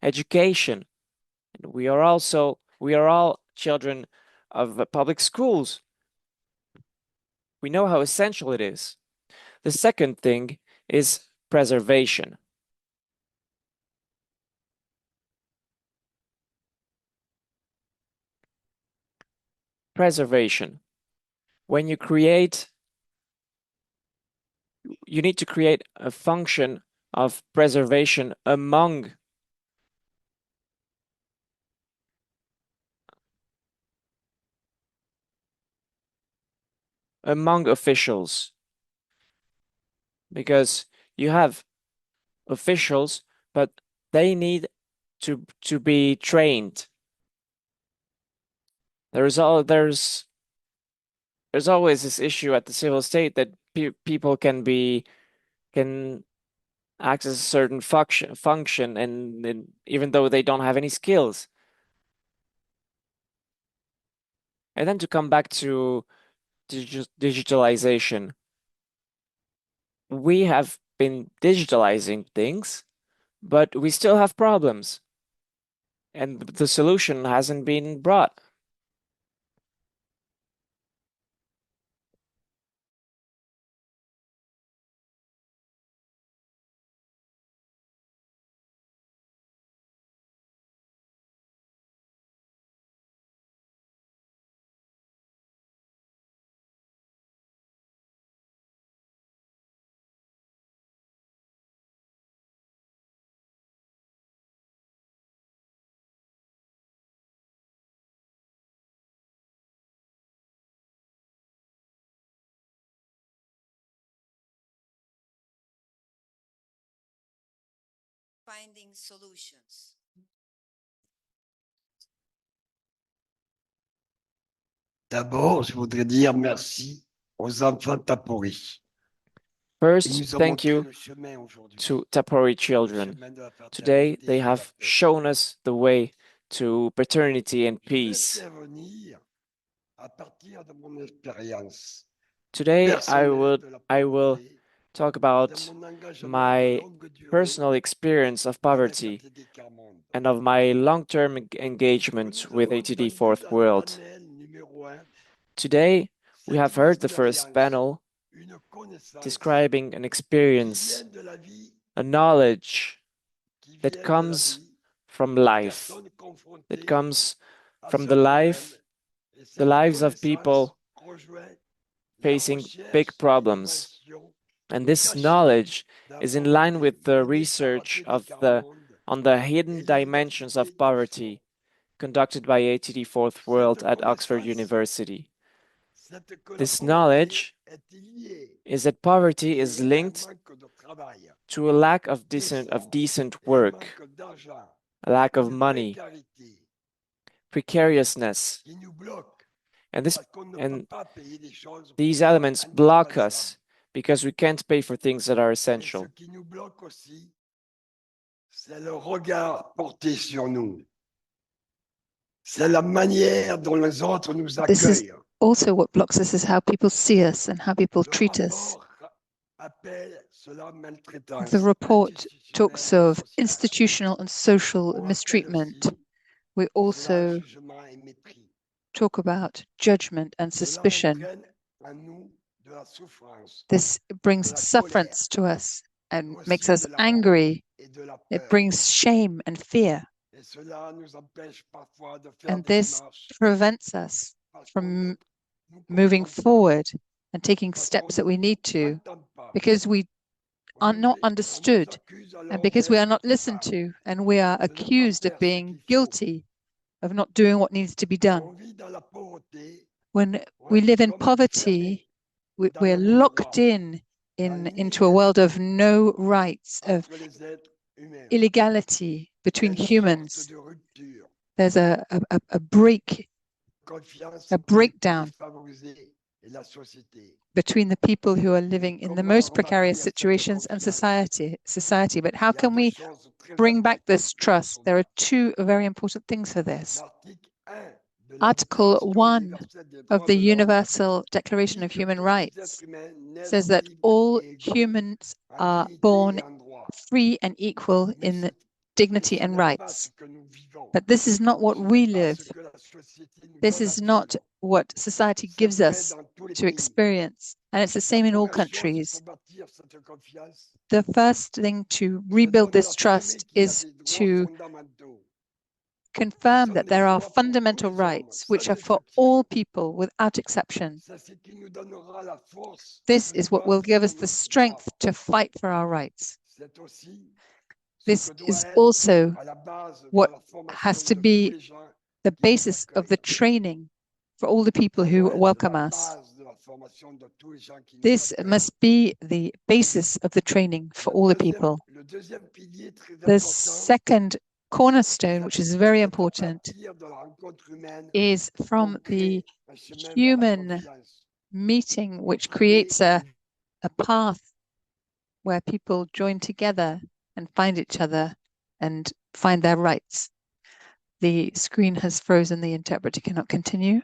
education. And we are all children of public schools. We know how essential it is. The second thing is preservation. Preservation. When you need to create a function of preservation among officials, because you have officials, but they need to be trained. There's always this issue at the civil state that people can access a certain function and even though they don't have any skills. And then to come back to digitalization, we have been digitalizing things, but we still have problems, and the solution hasn't been brought. Finding solutions. D'abord, je voudrais dire merci aux enfants Tapori. Ils First, nous ont thank montré you le chemin aujourd'hui, to Tapori le children. chemin de la Today, fraternité they et de la have paix. shown us the way to paternity and Je vais peace. intervenir à partir de mon expérience Today, personnelle de la I will pauvreté talk et de about mon engagement de my longue durée personal experience of avec poverty ATD Monde. and of my long-term Ce que engagement nous with avons ATD entendu Fourth dans le World. panel numéro 1, Today, we c'est have une heard the first expérience, panel une connaissance describing an qui experience, vient de la vie, a knowledge qui that vient de la comes vie, from de life, personnes confrontées that comes à from ce the problème. Et the cette lives of connaissance people rejoint la facing recherche big et problems. l'invention And this cachée knowledge de la is in line pauvreté with the menée par research ATD on the et hidden dimensions of l'Université poverty conducted by ATD Fourth World at Oxford University. C'est que la This pauvreté knowledge est liée is that poverty is à un linked manque de travail, to a lack of decent et un work, manque d'argent, a lack of une money, précarité precariousness, qui nous bloque and this parce qu'on ne peut and pas payer des choses these elements block indispensables. us because we can't pay for things that are Et ce essential. qui nous bloque aussi, c'est le regard porté sur nous. C'est la manière dont les autres nous This is accueillent. also what blocks us is how people see us and how people Le treat us. rapport appelle cela maltraitance The report talks institutionnelle et of sociale. institutional and social On rappelle mistreatment. aussi We cela also jugement et mépris. talk about judgment and Cela suspicion. entraîne en nous de la souffrance, This de brings la colère, sufferance to us mais and aussi makes us de la honte angry. et de la It peur. brings shame and fear. Et cela nous empêche parfois de faire And des this démarches prevents us parce qu'on from ne nous moving comprend pas, forward and taking parce qu'on steps ne that we nous need to, entend pas. because we On are nous, not on nous understood accuse and alors because we are d'être not listened coupables, to, and we are de ne pas accused of faire ce being qu'il faut. guilty of not doing what needs to be Quand done. on vit dans la pauvreté, When on we est live in comme poverty, enfermé dans we're le locked miroir, into a world of no rights, of entre les êtres humains. illegality Il y a between une sorte humans. de rupture, There's a confiance a entre les breakdown défavorisés et la société. between the people who are living in the Comment most precarious rebâtir cette situations and confiance? society. But how Il y a can deux we choses très bring back this importantes dans trust? son There are œuvre. two very important things for this. L'article 1 de la Article Déclaration 1 universelle des of droits the de l'homme Universal Declaration dit of que Human tous les êtres Rights humains naissent says that libres all et égaux humans en are dignité born et en droit. free and equal Mais in ce dignity and n'est pas ce rights. que nous vivons. But this is not what Ce n'est we pas live. ce que la société nous This donne à is not vivre. what society C'est gives vrai us dans tous les to pays. experience. And it's the La same in all première chose countries. pour bâtir cette confiance, The first thing to c'est rebuild this d'affirmer trust qu'il y a is des droits to fondamentaux qui confirm sont that des there are droits pour tous fundamental les hommes, rights which sans are for exception. all people without exception. C'est ce qui nous donnera la force This de is what will battre give us pour the nos strength droits. to fight for our rights. C'est aussi ce This que doit is être also à la base de what la has formation to de tous be les gens the qui nous basis of the accueillent. training for all the people Ça who doit être welcome la us. base de la formation de tous les gens qui nous This accueillent. must be the basis of the training for all the people. Le deuxième pilier très The important, second cornerstone, which is very important, partir de la rencontre humaine is from pour the créer un chemin vers la human confiance. meeting, which Trouver creates a une path where people join together and find each other and find their rights. The screen has frozen, the interpreter cannot continue.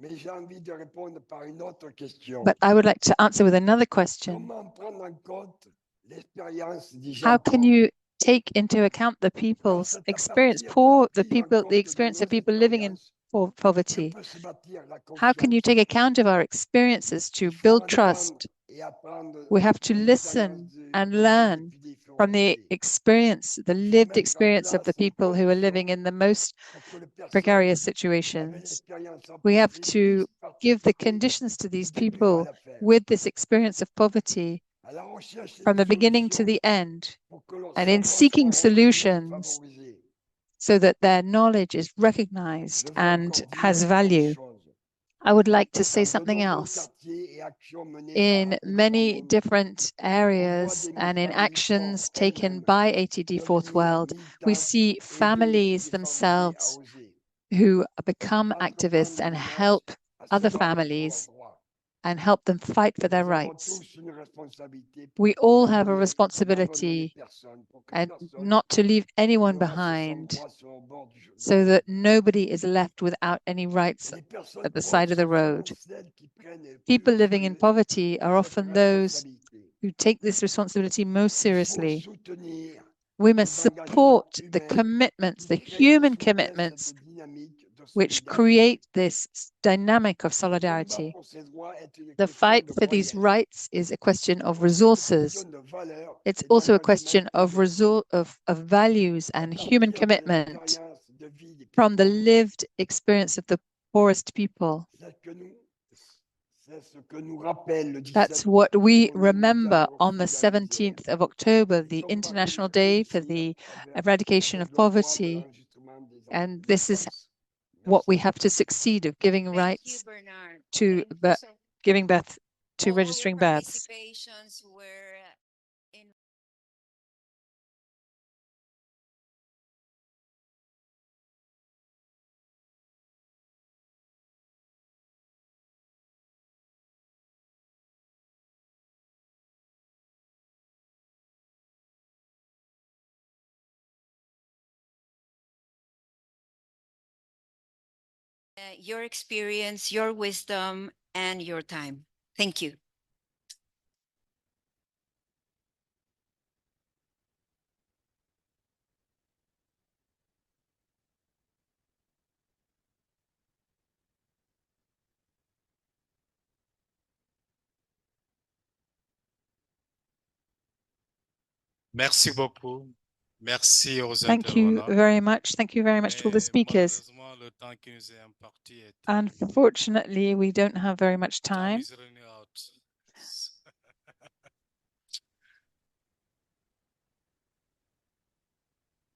Mais j'ai envie de répondre par une autre question. But I would like to answer with another question. Comment prendre en compte l'expérience des gens How can pauvres? you take into account the people's experience, the experience of people living in poverty? Que peut se bâtir la How can you confiance? take account of our experiences to Il faut build entendre trust? et apprendre We have to de listen l'expérience and des learn plus défavorisés. from the experience, the Il faut lived mettre en experience of the place les people who are living conditions in the most pour que les personnes precarious avec situations. l'expérience en We have pauvreté to puissent give the participer conditions to these du début à people la fin, with this experience of poverty à la recherche from de the beginning to solutions the end, pour que leur and in savoir soit seeking reconnu et solutions favorisé. so that their knowledge is Je recognized veux and encore dire has autre value. chose. I would like to say Dans de something nombreux else. quartiers et actions menées In par many ATD, different on voit areas des and in familles actions fortes taken elles-mêmes by ATD Fourth devenir World, we militantes, see aider les families plus défavorisés themselves à oser who become activists entreprendre and des marches help à se other battre pour leurs families droits. and help them fight for their Nous avons rights. tous une responsabilité pour We ne all pas have a abandonner responsibility personne, pour que and personne not to leave anyone ne reste sans behind droit sur le bord de so la that route. nobody is left without any rights Les personnes at the pauvres side of the sont souvent road. celles qui prennent le People plus living in sérieux poverty are cette often those responsabilité. who take this responsibility most Il faut seriously. soutenir We must les engagements support the humains commitments, the qui créent et human soutiennent commitments, cette dynamique de which solidarité. create this dynamic of Le combat solidarity. pour ces droits est une The question fight de for these moyens, rights is a question of aussi une resources. question de valeurs It's et also a d'engagement question of humain. values À and human partir de commitment l'expérience de vie des plus from the pauvres, lived experience of the poorest people. c'est ce que nous rappelle le That's 17 what we journée remember mondiale on the refus de la misère. 17th of October, Nous the sommes International parvenus Day for réussir the eradication of avec l'octroi de poverty. l'enregistrement des And this is naissances. what we Merci. have to succeed of giving Thank you, rights Bernard. to Thank you. So giving birth to all registering births. participations were in your experience, your wisdom, and your time. Thank you. Merci beaucoup. Merci aux Thank you intervenants. very much. Thank you very much to all the Mais speakers. malheureusement, le temps qui nous est imparti est Unfortunately, we don't have very much time time. is running out.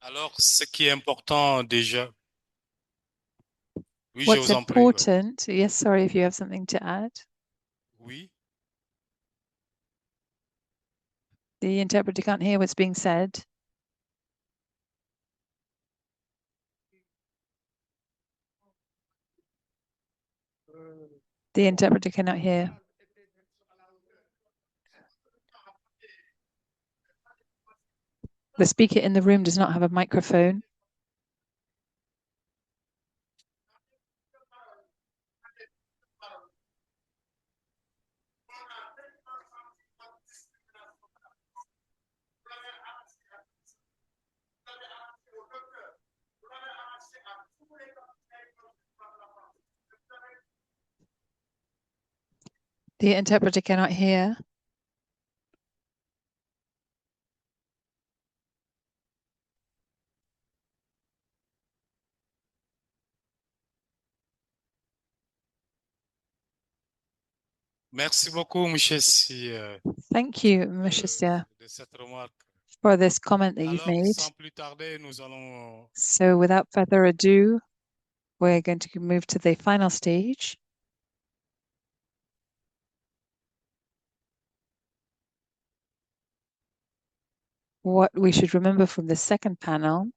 Alors, ce qui est important déjà, oui, je What's vous en prie. Ouais. important, yes, sorry if you have something to add. Oui, The interpreter can't hear what's being said. The interpreter cannot hear. The speaker in the room does not have a microphone. The interpreter cannot hear. merci beaucoup, monsieur, si, Thank you, Monsieur, de cette remarque. for this comment that you've Alors, made. sans plus tarder, nous allons So without further ado, we're going to move to the final stage. What we should remember from the second panel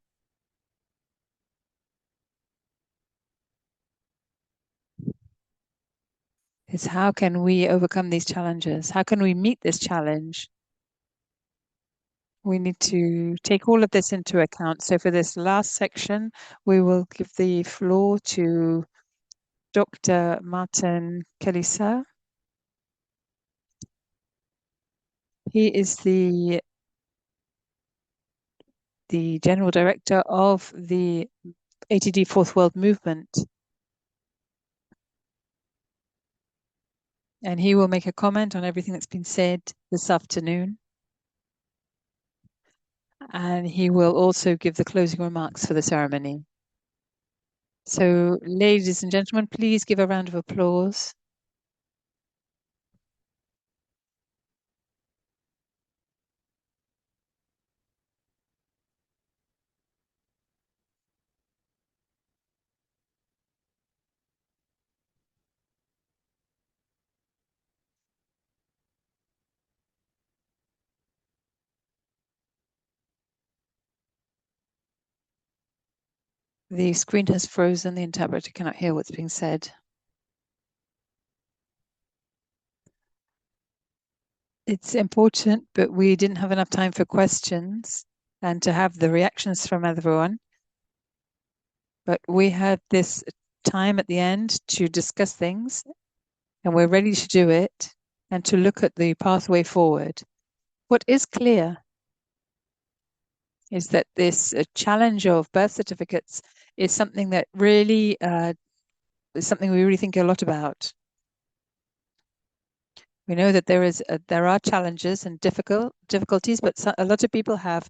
is how can we overcome these challenges? How can we meet this challenge? We need to take all of this into account. So for this last section, we will give the floor to Dr. Martin Kelisa. He is the General Director of the ATD Fourth World movement. And he will make a comment on everything that's been said this afternoon. And he will also give the closing remarks for the ceremony. So, ladies and gentlemen, please give a round of applause. The screen has frozen. The interpreter cannot hear what's being said. It's important, but we didn't have enough time for questions and to have the reactions from everyone. But we had this time at the end to discuss things, and we're ready to do it and to look at the pathway forward. What is clear is that this challenge of birth certificates is something that really is something we really think a lot about. We know that there are challenges and difficulties, but a lot of people have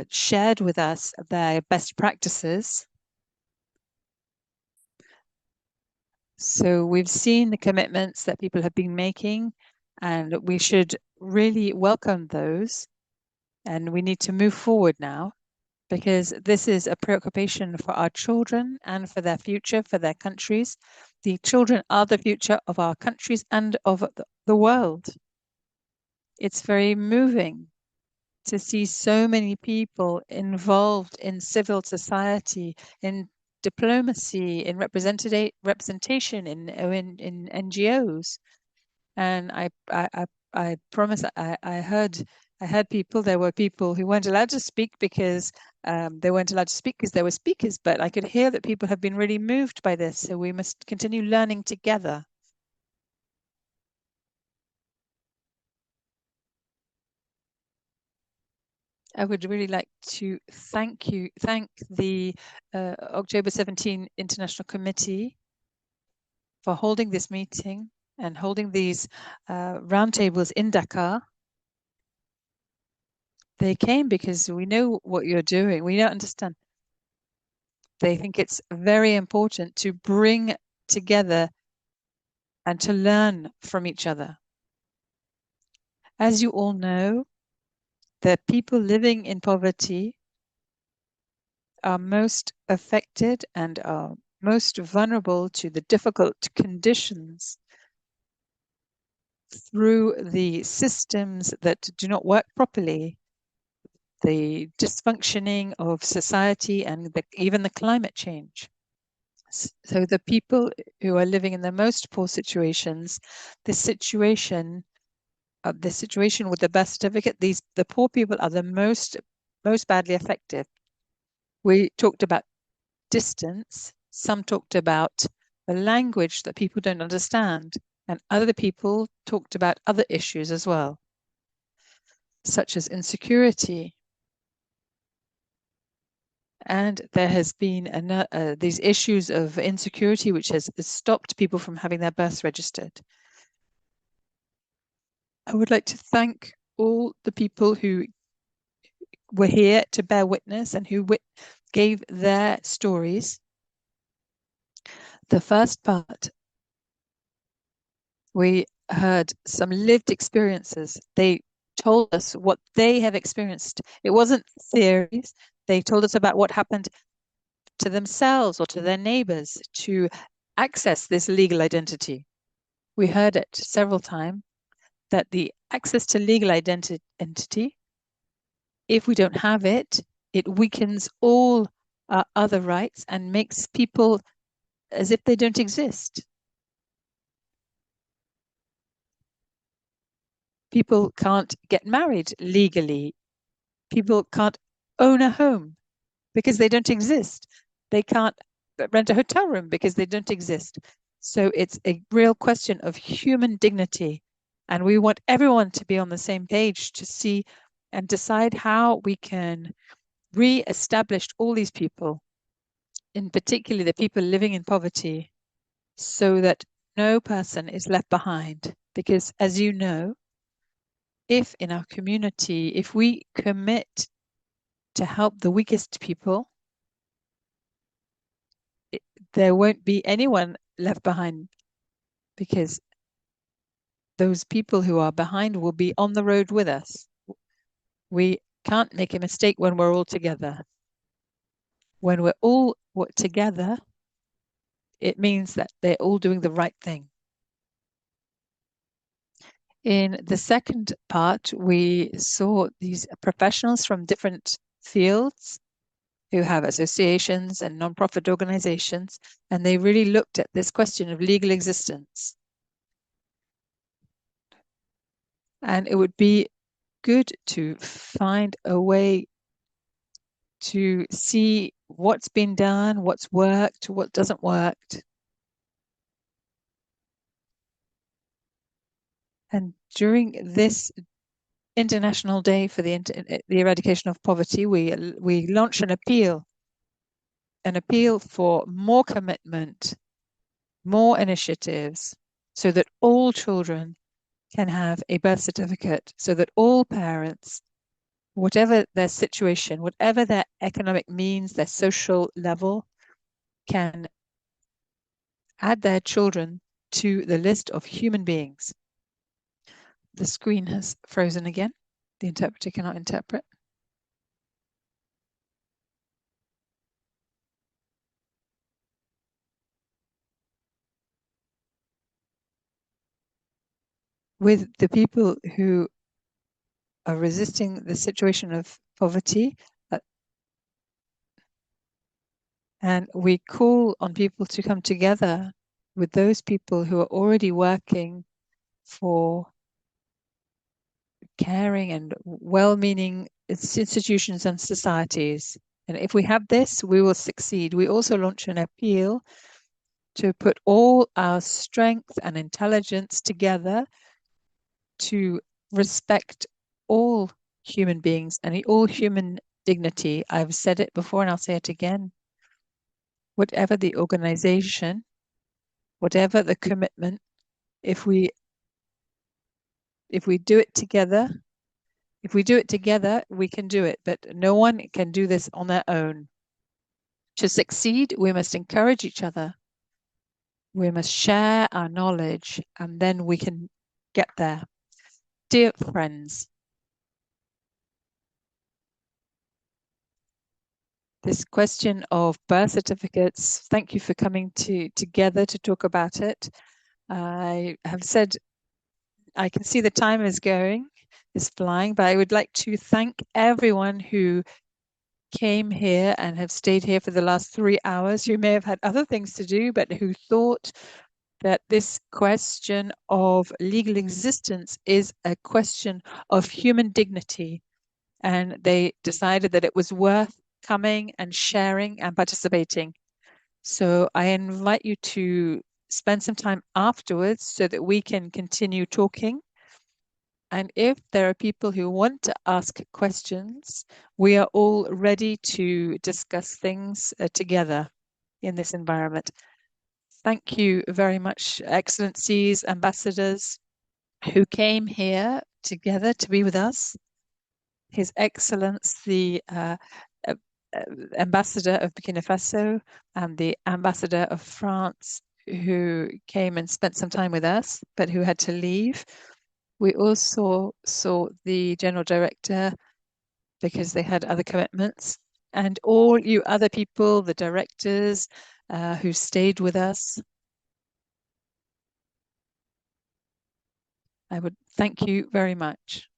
shared with us their best practices. So we've seen the commitments that people have been making, and we should really welcome those. And we need to move forward now, because this is a preoccupation for our children and for their future, for their countries. The children are the future of our countries and of the world. It's very moving to see so many people involved in civil society, in diplomacy, in representation, in NGOs. And I promise I heard people. There were people who weren't allowed to speak because they weren't allowed to speak because there were speakers. But I could hear that people have been really moved by this. So we must continue learning together. I would really like to thank the October 17 International Committee for holding this meeting and holding these roundtables in Dakar. They came because we know what you're doing. We don't understand. They think it's very important to bring together and to learn from each other. As you all know, the people living in poverty are most affected and are most vulnerable to the difficult conditions through the systems that do not work properly, the dysfunctioning of society, and even the climate change. So the people who are living in the most poor situations, the situation with the birth certificate, the poor people are the most badly affected. We talked about distance. Some talked about the language that people don't understand, and other people talked about other issues as well, such as insecurity. And there has been these issues of insecurity, which has stopped people from having their births registered. I would like to thank all the people who were here to bear witness and who gave their stories. The first part, we heard some lived experiences. They told us what they have experienced. It wasn't theories. They told us about what happened to themselves or to their neighbors to access this legal identity. We heard it several times that the access to legal identity, if we don't have it, it weakens all our other rights and makes people as if they don't exist. People can't get married legally. People can't own a home because they don't exist. They can't rent a hotel room because they don't exist. So it's a real question of human dignity. And we want everyone to be on the same page to see and decide how we can re-establish all these people, in particular the people living in poverty, so that no person is left behind. Because as you know, if in our community, if we commit to help the weakest people, there won't be anyone left behind, because those people who are behind will be on the road with us. We can't make a mistake when we're all together. When we're all together, it means that they're all doing the right thing. In the second part, we saw these professionals from different fields who have associations and non-profit organizations, and they really looked at this question of legal existence. And it would be good to find a way to see what's been done, what's worked, what doesn't work. And during this International Day for the Eradication of Poverty, we launched an appeal for more commitment, more initiatives, so that all children can have a birth certificate, so that all parents, whatever their situation, whatever their economic means, their social level, can add their children to the list of human beings. The screen has frozen again. The interpreter cannot interpret. With the people who are resisting the situation of poverty, and we call on people to come together with those people who are already working for caring and well-meaning institutions and societies. And if we have this, we will succeed. We also launch an appeal to put all our strength and intelligence together to respect all human beings and all human dignity. I've said it before and I'll say it again. Whatever the organization, whatever the commitment, if we do it together, we can do it, but no one can do this on their own. To succeed, we must encourage each other. We must share our knowledge, and then we can get there. Dear friends, this question of birth certificates, thank you for coming together to talk about it. I have said, I can see the time is flying, but I would like to thank everyone who came here and have stayed here for the last 3 hours, who may have had other things to do, but who thought that this question of legal existence is a question of human dignity. And they decided that it was worth coming and sharing and participating. So I invite you to spend some time afterwards so that we can continue talking. And if there are people who want to ask questions, we are all ready to discuss things together in this environment. Thank you very much, Excellencies, ambassadors who came here together to be with us. His Excellence, the Ambassador of Burkina Faso and the Ambassador of France, who came and spent some time with us, but who had to leave. We also saw the General Director because they had other commitments, and all you other people, the directors who stayed with us. I would thank you very much.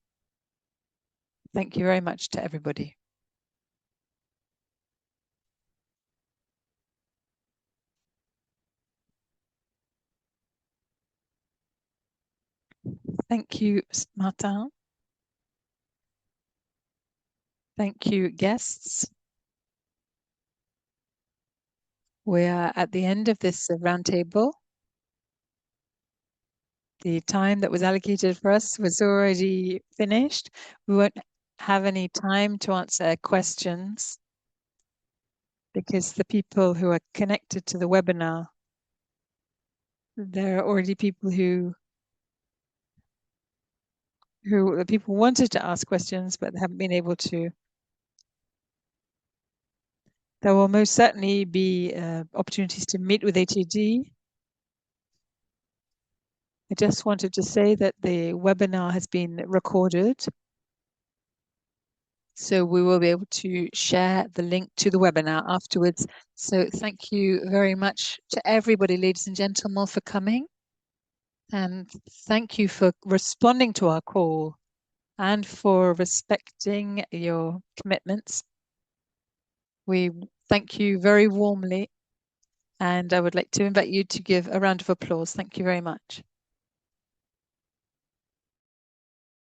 Thank you very much to everybody. Thank you, Martin. Thank you, guests. We are at the end of this roundtable. The time that was allocated for us was already finished. We won't have any time to answer questions because the people who are connected to the webinar, there are already people who the people wanted to ask questions, but they haven't been able to. There will most certainly be opportunities to meet with ATD. I just wanted to say that the webinar has been recorded. So we will be able to share the link to the webinar afterwards. So thank you very much to everybody, ladies and gentlemen, for coming. And thank you for responding to our call and for respecting your commitments. We thank you very warmly. And I would like to invite you to give a round of applause. Thank you very much.